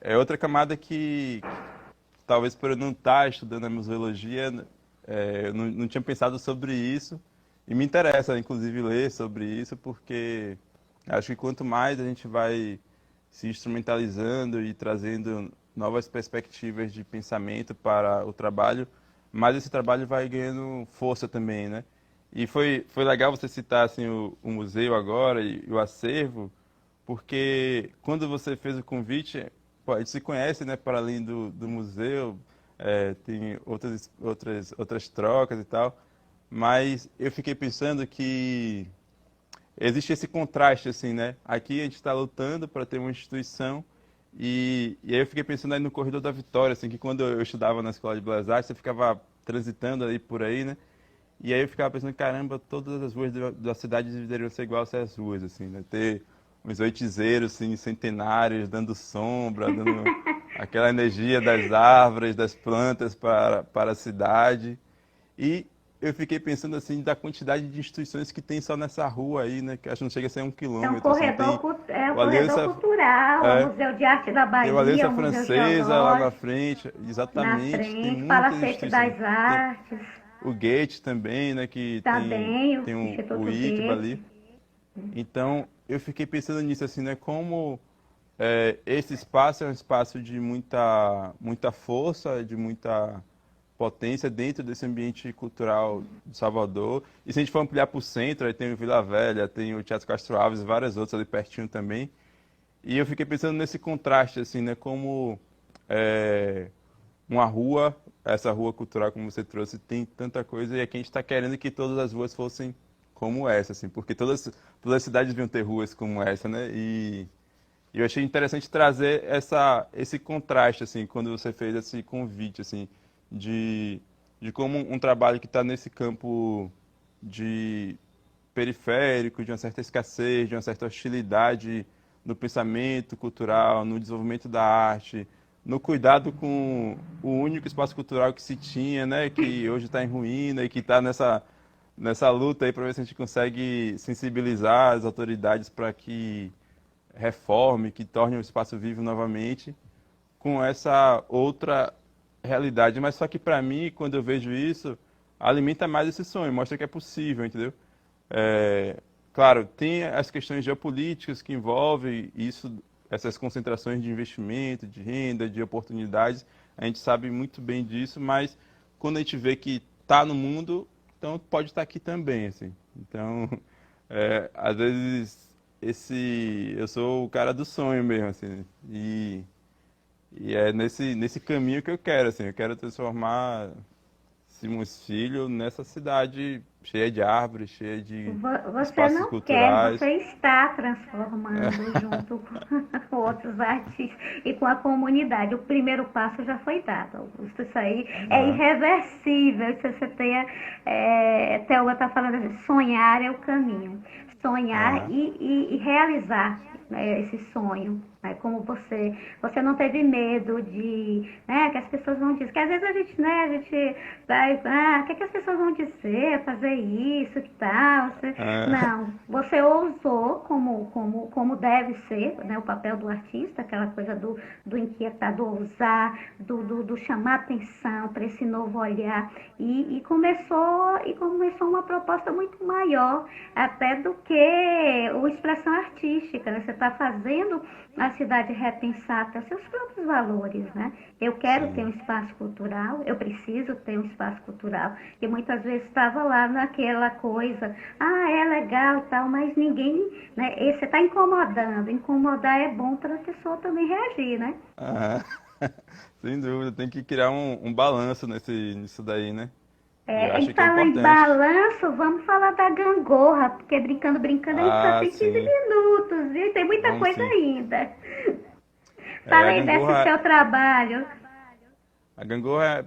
é outra camada que talvez por eu não estar estudando a museologia, eu não tinha pensado sobre isso. E me interessa, inclusive, ler sobre isso, porque acho que quanto mais a gente vai se instrumentalizando e trazendo novas perspectivas de pensamento para o trabalho, mais esse trabalho vai ganhando força também, né? E foi legal você citar assim, o museu agora e o acervo, porque quando você fez o convite, pô, a gente se conhece, né, para além do museu, tem outras trocas e tal, mas eu fiquei pensando que existe esse contraste, assim, né? Aqui a gente está lutando para ter uma instituição e aí eu fiquei pensando aí no Corredor da Vitória, assim, que quando eu estudava na Escola de Belas Artes, eu ficava transitando aí por aí, né? E aí eu ficava pensando, caramba, todas as ruas da cidade deveriam ser igual a essas ruas, assim, né? Ter uns oitizeiros, assim, centenários, dando sombra, dando aquela energia das árvores, das plantas para a cidade. E eu fiquei pensando, assim, da quantidade de instituições que tem só nessa rua aí, né? Que acho que não chega a ser 1 quilômetro, assim. Tem É um o corredor Aliança, cultural, é o é, Museu de Arte da tem o Bahia, Aliança o Museu Francesa lá na Geológico frente, na exatamente. Tem frente, muitas Palacete instituições. das Tem Artes, o Gate também, né? Que também o tem o Instituto ITBA Goethe. ali. Então, eu fiquei pensando nisso, assim, né? Como esse espaço é um espaço de muita força, de muita potência dentro desse ambiente cultural de Salvador. E se a gente for ampliar para o centro, aí tem o Vila Velha, tem o Teatro Castro Alves, várias outras ali pertinho também. E eu fiquei pensando nesse contraste, assim, né? Como é, uma rua, essa rua cultural como você trouxe, tem tanta coisa e aqui a gente está querendo que todas as ruas fossem como essa, assim, porque todas as cidades deviam ter ruas como essa, né? E eu achei interessante trazer esse contraste, assim, quando você fez esse convite, assim, de, de como um trabalho que está nesse campo de periférico, de uma certa escassez, de uma certa hostilidade no pensamento cultural, no desenvolvimento da arte, no cuidado com o único espaço cultural que se tinha, né, que hoje está em ruína e que está nessa luta aí para ver se a gente consegue sensibilizar as autoridades para que reforme, que torne o espaço vivo novamente, com essa outra realidade. Mas só que para mim, quando eu vejo isso, alimenta mais esse sonho, mostra que é possível, entendeu? É, claro, tem as questões geopolíticas que envolvem isso, essas concentrações de investimento, de renda, de oportunidades. A gente sabe muito bem disso, mas quando a gente vê que está no mundo, então pode estar aqui também, assim. Então, às vezes eu sou o cara do sonho mesmo, assim. E é nesse caminho que eu quero, assim. Eu quero transformar Simões Filho nessa cidade cheia de árvores, cheia de Você espaços não quer, culturais. você está transformando junto com outros artistas e com a comunidade. O primeiro passo já foi dado, Augusto. Isso aí é Aham, irreversível. Se você tenha, Thelma está falando assim, sonhar é o caminho. Sonhar aham. e realizar, né, esse sonho. Né, como você não teve medo de, né, que as pessoas vão dizer, que às vezes a gente vai, o que as pessoas vão dizer, fazer isso, que tal, Ah, não, você ousou como deve ser, né, o papel do artista, aquela coisa do inquietar, do ousar, do chamar atenção para esse novo olhar e começou uma proposta muito maior até do que a expressão artística, né? Você está fazendo a cidade repensar até seus próprios valores, né? Eu quero ter um sim. espaço cultural, eu preciso ter um espaço cultural. E muitas vezes estava lá naquela coisa, é legal e tal, mas ninguém, né? E você está incomodando. Incomodar é bom para a pessoa também reagir, né? Aham. Sem dúvida, tem que criar um balanço nisso daí, né? E eu Em acho que é falar em importante. balanço, vamos falar da gangorra, porque brincando, brincando, a gente só Ah, tem 15 sim. minutos, viu? Tem muita Vamos coisa sim. ainda. A Falei desse gangorra, seu trabalho. a gangorra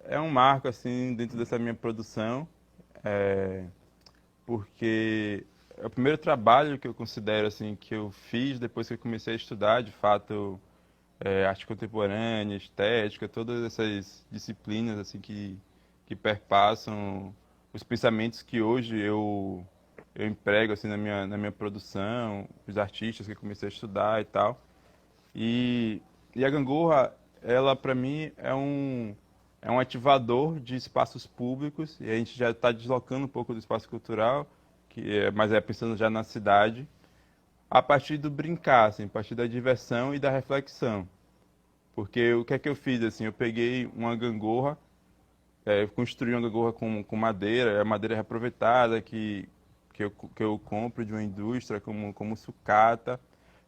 é um marco assim dentro dessa minha produção, é, porque é o primeiro trabalho que eu considero assim que eu fiz depois que eu comecei a estudar, de fato, arte contemporânea, estética, todas essas disciplinas assim que perpassam os pensamentos que hoje eu emprego assim na minha produção, os artistas que eu comecei a estudar e tal. E a gangorra, ela para mim é um ativador de espaços públicos, e a gente já está deslocando um pouco do espaço cultural, mas é pensando já na cidade, a partir do brincar, assim, a partir da diversão e da reflexão. Porque o que é que eu fiz, assim, eu peguei uma gangorra, construí uma gangorra com madeira, é madeira reaproveitada que eu compro de uma indústria como sucata.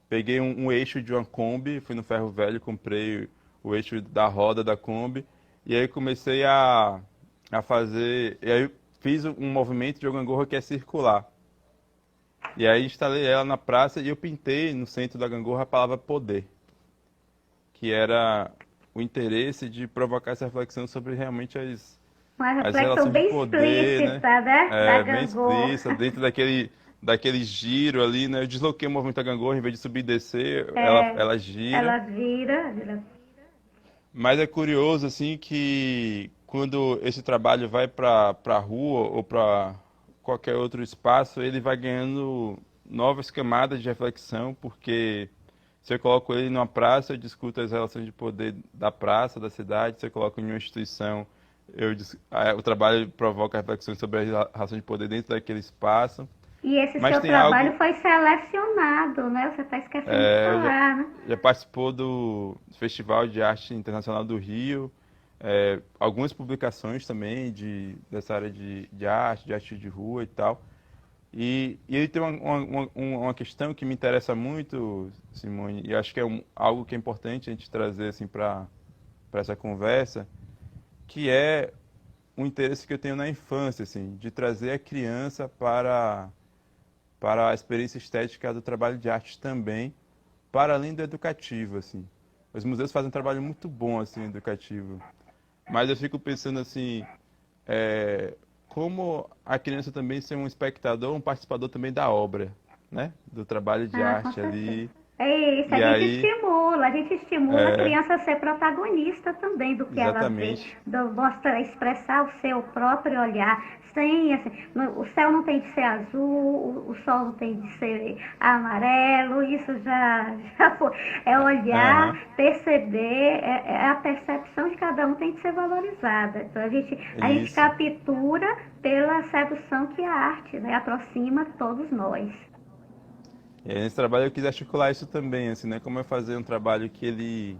Peguei um eixo de uma Kombi, fui no Ferro Velho, comprei o eixo da roda da Kombi, e aí comecei a fazer, e aí fiz um movimento de uma gangorra que é circular. E aí instalei ela na praça e eu pintei no centro da gangorra a palavra poder, que era o interesse de provocar essa reflexão sobre realmente Uma as reflexão relações de bem poder, né? explícita, né? Da É, bem gangorra. explícita, dentro daquele giro ali, né? Eu desloquei o movimento da gangorra, em vez de subir e descer, ela gira. Ela vira. Mas é curioso, assim, que quando esse trabalho vai para a rua ou para qualquer outro espaço, ele vai ganhando novas camadas de reflexão, porque se eu coloco ele numa praça, eu discuto as relações de poder da praça, da cidade. Se eu coloco em uma instituição, o trabalho provoca reflexões sobre as relações de poder dentro daquele espaço. E esse Mas seu tem trabalho algo, foi selecionado, né? Você está esquecendo de já, falar, né? já participou do Festival de Arte Internacional do Rio, algumas publicações também dessa área de arte de rua e tal. E ele tem uma questão que me interessa muito, Simone, e acho que é algo que é importante a gente trazer assim, para essa conversa, que é um interesse que eu tenho na infância, assim, de trazer a criança para a experiência estética do trabalho de arte também, para além do educativo, assim. Os museus fazem um trabalho muito bom, assim, educativo. Mas eu fico pensando assim, é, como a criança também ser um espectador, um participador também da obra, né? Do trabalho de Com arte certeza. ali. É isso, E aí, a gente estimula a é, criança a ser protagonista também do que ela vê, exatamente, mostra, expressar o seu próprio olhar. Sem, assim, o céu não tem de ser azul, o sol não tem de ser amarelo, isso já foi. É olhar, aham, perceber, a percepção de cada um tem que ser valorizada. Então a gente isso. captura pela sedução que a arte, né, aproxima todos nós. E aí, nesse trabalho eu quis articular isso também, assim, né? Como eu fazer um trabalho que ele,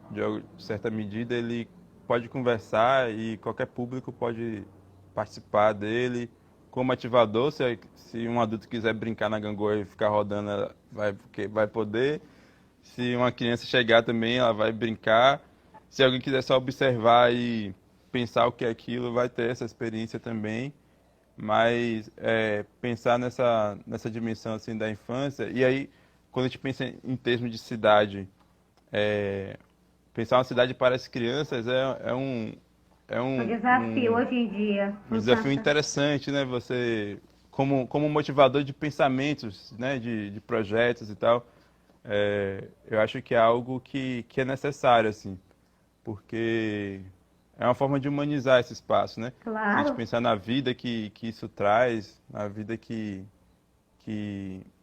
de certa medida, ele pode conversar e qualquer público pode participar dele. Como ativador, se um adulto quiser brincar na gangorra e ficar rodando, ela vai poder. Se uma criança chegar também, ela vai brincar. Se alguém quiser só observar pensar o que é aquilo, vai ter essa experiência também, mas pensar nessa dimensão assim da infância, e aí quando a gente pensa em termos de cidade, é, pensar uma cidade para as crianças é Um desafio hoje em dia, um com desafio tanta. interessante, né? Você, como motivador de pensamentos, né? De projetos e tal, eu acho que é algo que é necessário, assim, porque é uma forma de humanizar esse espaço, né? Se a gente Claro. pensar na vida que isso traz, na vida E que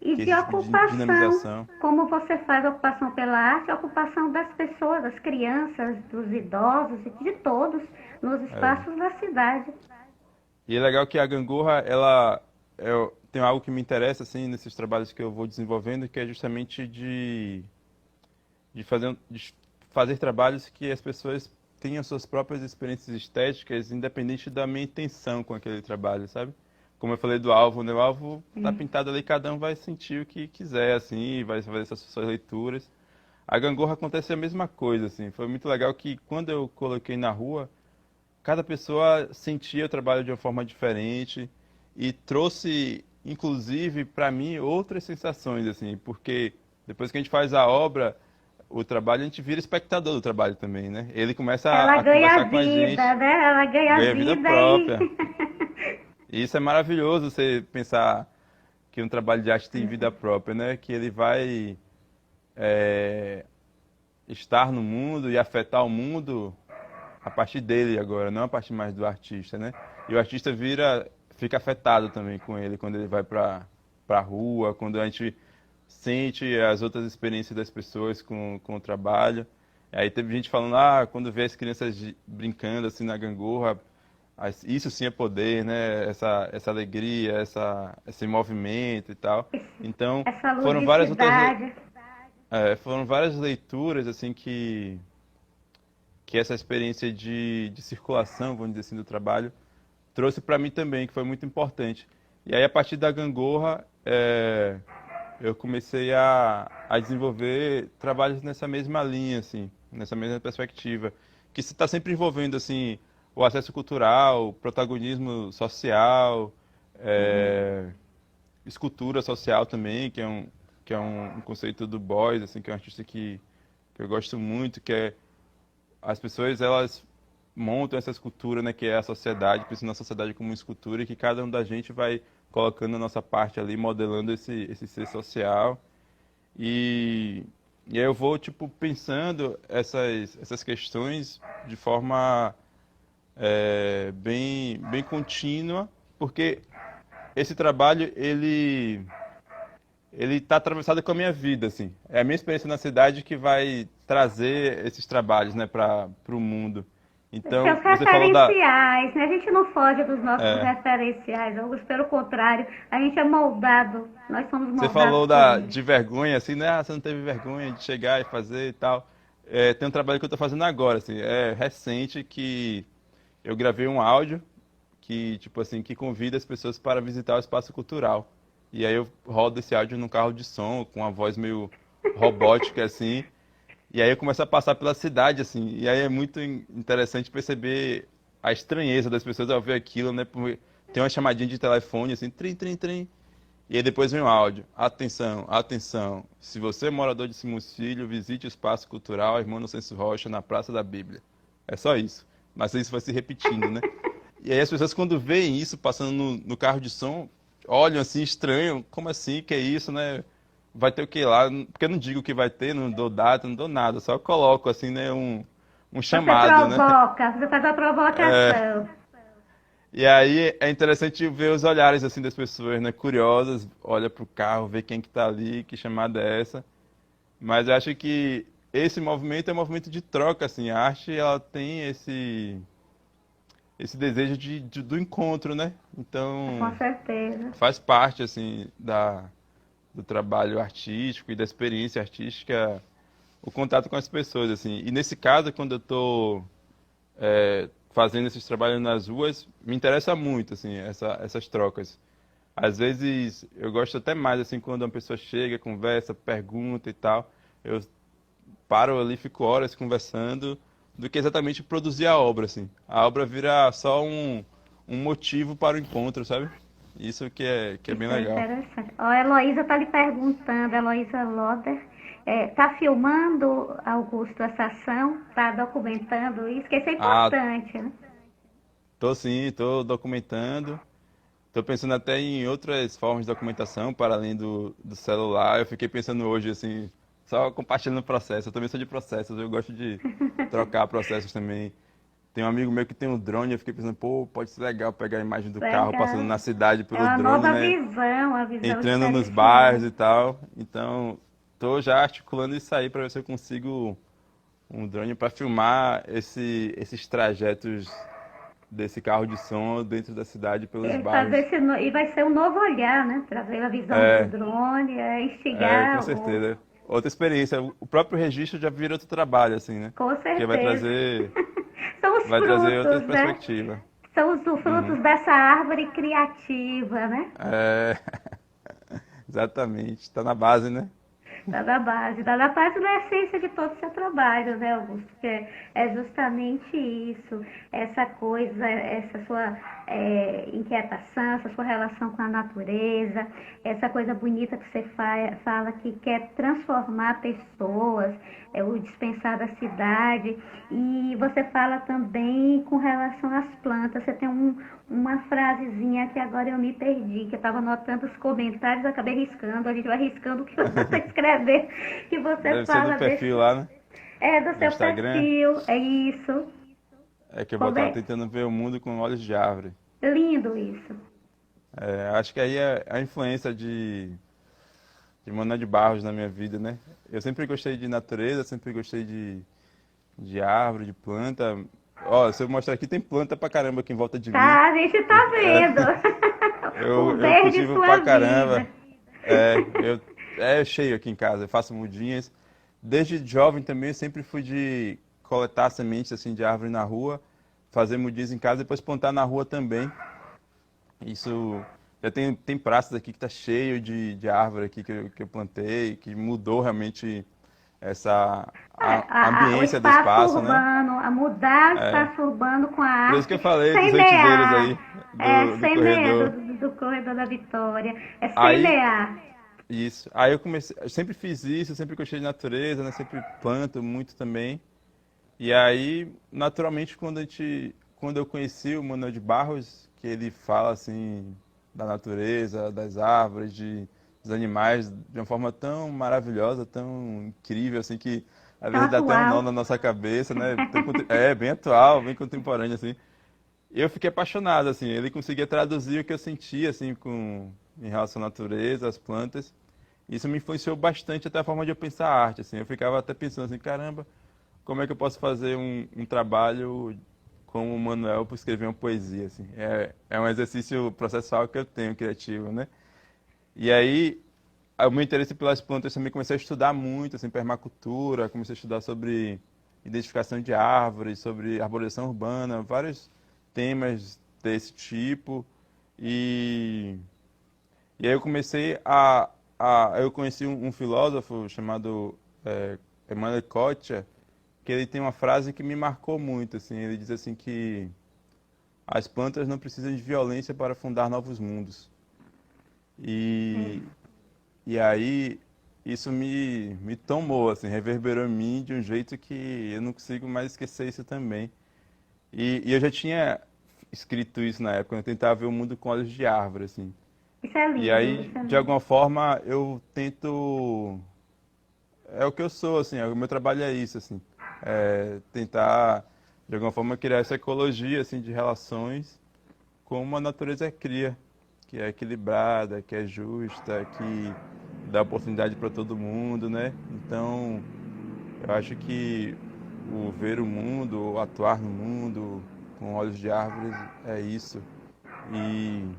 de existe de ocupação, dinamização. como você faz a ocupação pela arte, a ocupação das pessoas, das crianças, dos idosos e de todos nos É. espaços da cidade. E é legal que a gangorra, tem algo que me interessa, assim, nesses trabalhos que eu vou desenvolvendo, que é justamente de fazer trabalhos que as pessoas tenham suas próprias experiências estéticas, independente da minha intenção com aquele trabalho, sabe? Como eu falei do alvo, né? O alvo tá Sim. pintado ali, cada um vai sentir o que quiser, assim, vai fazer suas leituras. A gangorra acontece a mesma coisa, assim. Foi muito legal que quando eu coloquei na rua, cada pessoa sentia o trabalho de uma forma diferente e trouxe, inclusive, para mim, outras sensações, assim, porque depois que a gente faz a obra, o trabalho, a gente vira espectador do trabalho também, né? Ele começa Ela a ganha conversar com a vida, gente, né? Ela ganha ganha vida vida e. própria. E isso é maravilhoso, você pensar que um trabalho de arte tem vida própria, né? Que ele vai estar no mundo e afetar o mundo a partir dele agora, não a partir mais do artista, né? E o artista fica afetado também com ele quando ele vai para rua, quando a gente sente as outras experiências das pessoas com o trabalho. Aí teve gente falando, quando vê as crianças brincando assim na gangorra, isso sim é poder, né? Essa alegria, esse movimento e tal. Então, Essa foram várias outras, ludicidade. foram várias leituras assim que essa experiência de circulação, vamos dizer assim, do trabalho trouxe para mim também, que foi muito importante. E aí, a partir da gangorra, eu comecei a desenvolver trabalhos nessa mesma linha, assim, nessa mesma perspectiva, que se está sempre envolvendo, assim, o acesso cultural, o protagonismo social, é, escultura social também, que é um conceito do Beuys, assim, que é um artista que eu gosto muito, que é as pessoas elas montam essa escultura, né, que é a sociedade, pensando na sociedade como uma escultura e que cada um da gente vai colocando a nossa parte ali, modelando esse ser social. E, e aí eu vou, tipo, pensando essas questões de forma bem contínua, porque esse trabalho, ele está atravessado com a minha vida, assim. É a minha experiência na cidade que vai trazer esses trabalhos, né, para o mundo. Seus Então, você falou referenciais, né? A gente não foge dos nossos referenciais, Augusto, pelo contrário, a gente é moldado, nós somos você moldados falou por eles. de vergonha, assim, né? Você não teve vergonha de chegar e fazer e tal. Tem um trabalho que eu estou fazendo agora, assim, é recente que eu gravei um áudio que, tipo assim, que convida as pessoas para visitar o espaço cultural. E aí eu rodo esse áudio num carro de som com uma voz meio robótica, assim. E aí eu começo a passar pela cidade, assim, e aí é muito interessante perceber a estranheza das pessoas ao ver aquilo, né? Porque tem uma chamadinha de telefone, assim, trim, trim, trim, e aí depois vem um áudio. Atenção, atenção, se você é morador de Simões Filho, visite o Espaço Cultural Irmão Inocêncio Rocha, na Praça da Bíblia. É só isso. Mas isso vai se repetindo, né? E aí as pessoas quando veem isso passando no carro de som, olham assim, estranham, como assim, que é isso, né? Vai ter o que lá? Porque eu não digo o que vai ter, não dou data, não dou nada, só coloco assim, né, um Você chamado, né? provoca, você faz a provocação. E aí é interessante ver os olhares assim das pessoas, né, curiosas, olha pro carro, vê quem que tá ali, que chamada é essa. Mas eu acho que esse movimento é um movimento de troca, assim, a arte ela tem esse desejo do encontro, né? Com Então, certeza. faz parte assim do trabalho artístico e da experiência artística o contato com as pessoas assim. E nesse caso, quando eu estou fazendo esses trabalhos nas ruas, me interessa muito assim essas trocas. Às vezes eu gosto até mais assim quando uma pessoa chega, conversa, pergunta e tal. Eu paro ali, fico horas conversando, do que exatamente produzir a obra, assim. A obra vira só um motivo para o encontro, sabe? Isso que é bem Isso é legal. interessante. Ó, a Heloísa está lhe perguntando, Heloísa Loder, está filmando, Augusto, essa ação? Está documentando isso? Que isso é Ah, importante, né? tô sim, tô documentando. Tô pensando até em outras formas de documentação para além do celular. Eu fiquei pensando hoje, assim, só compartilhando o processo. Eu também sou de processos, eu gosto de trocar processos também. Tem um amigo meu que tem um drone, eu fiquei pensando, pô, pode ser legal pegar a imagem do carro passando Legal. na cidade É pelo uma drone, nova né? visão, uma visão Entrando nos bairros e diferenciada. tal. Então, tô já articulando isso aí para ver se eu consigo um drone para filmar esses trajetos desse carro de som dentro da cidade pelos Fazer bairros. e vai ser um novo olhar, né? Trazer a visão do É, drone, com instigar certeza. Outra experiência. O próprio registro já vira outro trabalho, assim, né? com Porque certeza. São os vai trazer outras frutos, né? perspectivas. São os Uhum. frutos dessa árvore criativa, né? É, exatamente. Está na base, né? Está na base da essência de todo o seu trabalho, né, Augusto? Que é justamente isso, essa coisa, essa sua inquietação, essa sua relação com a natureza, essa coisa bonita que você fala que quer transformar pessoas, o dispensar da cidade. E você fala também com relação às plantas. Você tem uma frasezinha que agora eu me perdi, que eu estava anotando os comentários, acabei riscando. A gente vai riscando o que você escrever, que você Deve ser do fala perfil lá, né? do Do seu Instagram. perfil. É isso. É que eu Como botava é tentando ver o mundo com olhos de árvore. lindo isso. É, acho que aí é a influência de Manuel de Barros na minha vida, né? Eu sempre gostei de natureza, sempre gostei de árvore, de planta. Ó, se eu mostrar aqui, tem planta pra caramba aqui em volta de mim. Tá, a gente tá Eu, vendo. O eu verde cultivo sua pra vida. caramba. É cheio aqui em casa, eu faço mudinhas. Desde jovem também eu sempre fui de coletar sementes assim de árvore na rua, fazer mudinhas em casa e depois plantar na rua também. Isso já tem praças aqui que tá cheio de árvore aqui que eu plantei, que mudou realmente essa a O ambiência do espaço espaço, né? urbano, a mudar o espaço urbano com a Por isso que arte, eu falei dos rentiseiros semear. aí, do Semeia corredor. do Corredor da Vitória. É Aí, semear. isso. Aí eu sempre fiz isso, eu sempre gostei de natureza, né? Sempre planto muito também. E aí, naturalmente, quando eu conheci o Manuel de Barros, que ele fala assim da natureza, das árvores, dos animais de uma forma tão maravilhosa, tão incrível, assim que às Tão vezes dá até um nó atual. na nossa cabeça, né? É bem atual, bem contemporâneo, assim. Eu fiquei apaixonado, assim. Ele conseguia traduzir o que eu sentia, assim, em relação à natureza, às plantas. Isso me influenciou bastante até a forma de eu pensar a arte, assim. Eu ficava até pensando assim, caramba, como é que eu posso fazer um trabalho como o Manuel para escrever uma poesia, assim. É um exercício processual que eu tenho, criativo, né? E aí, o meu interesse pelas plantas também comecei a estudar muito, assim, permacultura, comecei a estudar sobre identificação de árvores, sobre arborização urbana, vários temas desse tipo. E, e aí eu comecei eu conheci um filósofo chamado Emmanuel Kocher, que ele tem uma frase que me marcou muito, assim, ele diz assim que as plantas não precisam de violência para fundar novos mundos. E, e aí isso me tomou, assim, reverberou em mim de um jeito que eu não consigo mais esquecer isso também. E eu já tinha escrito isso na época, eu tentava ver o mundo com olhos de árvore, assim. Isso é E lindo, aí, isso é de lindo. alguma forma, eu tento. É o que eu sou, assim, o meu trabalho é isso, assim. É tentar, de alguma forma, criar essa ecologia, assim, de relações como a natureza cria, que é equilibrada, que é justa, que dá oportunidade para todo mundo, né? Então, eu acho que o ver o mundo, o atuar no mundo com olhos de árvores é isso. E,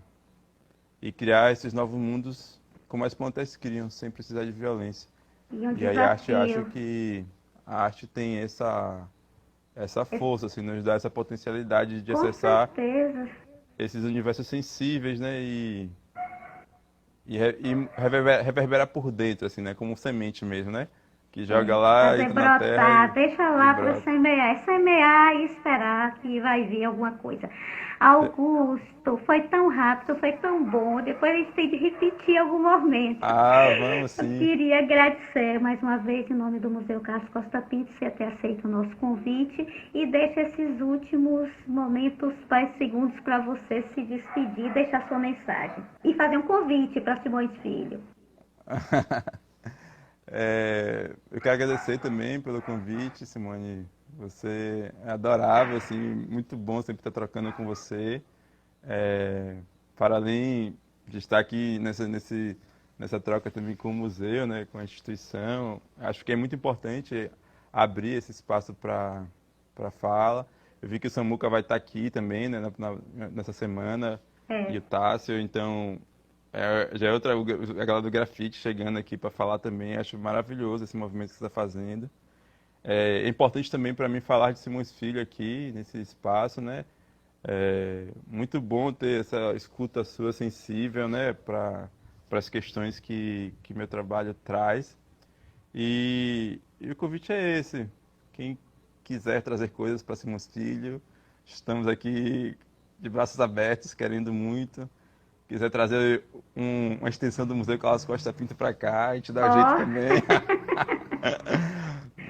e criar esses novos mundos como as plantas criam, sem precisar de violência. E um E aí a arte, eu acho desafio. que a arte tem essa força, assim, nos dá essa potencialidade de Com acessar certeza. esses universos sensíveis, né? E reverberar por dentro, assim, né? Como semente mesmo, né? que joga lá, Fazer entra na terra brotar, deixa e lá para brota. semear e esperar que vai vir alguma coisa. Augusto, foi tão rápido, foi tão bom. Depois a gente tem de repetir algum momento. Ah, vamos Eu sim. queria agradecer mais uma vez, em nome do Museu Carlos Costa Pinto, você ter aceito o nosso convite e deixa esses últimos momentos, mais segundos, para você se despedir, deixar sua mensagem. E fazer um convite para Simões Filho. Eu quero agradecer também pelo convite, Simone. Você é adorável, assim, muito bom sempre estar trocando com você. É, para além de estar aqui nessa troca também com o museu, né, com a instituição, acho que é muito importante abrir esse espaço para fala. Eu vi que o Samuca vai estar aqui também, né, nessa semana, e o É, Tássio, então já é outra, a galera do grafite chegando aqui para falar também. Acho maravilhoso esse movimento que você está fazendo. É importante também para mim falar de Simões Filho aqui, nesse espaço, né? É muito bom ter essa escuta sua sensível, né, para as questões que meu trabalho traz. E o convite é esse. Quem quiser trazer coisas para Simões Filho, estamos aqui de braços abertos, querendo muito. Quiser trazer uma extensão do Museu Carlos Costa Pinto para cá, a gente dá ó, jeito também.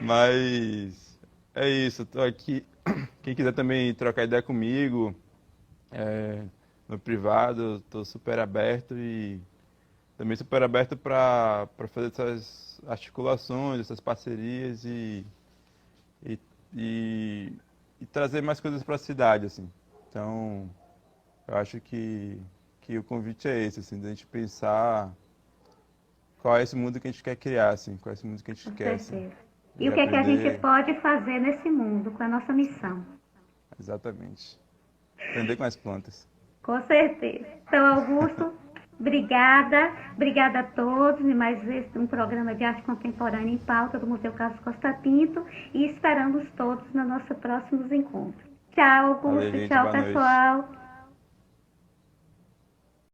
Mas é isso, tô aqui. Quem quiser também trocar ideia comigo, é, no privado, estou super aberto e também super aberto para fazer essas articulações, essas parcerias e, e, e trazer mais coisas para a cidade, assim. Então, eu acho que o convite é esse, assim, da gente pensar qual é esse mundo que a gente quer criar, assim, qual é esse mundo que a gente com quer, assim, certeza. E e o que é que a gente aprender pode fazer nesse mundo com a nossa missão? exatamente, aprender com as plantas. Com certeza. Então, Augusto, obrigada. Obrigada a todos e mais um programa de arte contemporânea em pauta do Museu Carlos Costa Pinto e esperamos todos nos nossos próximos encontros. Tchau, Valeu, Augusto. gente, Tchau, boa noite. pessoal.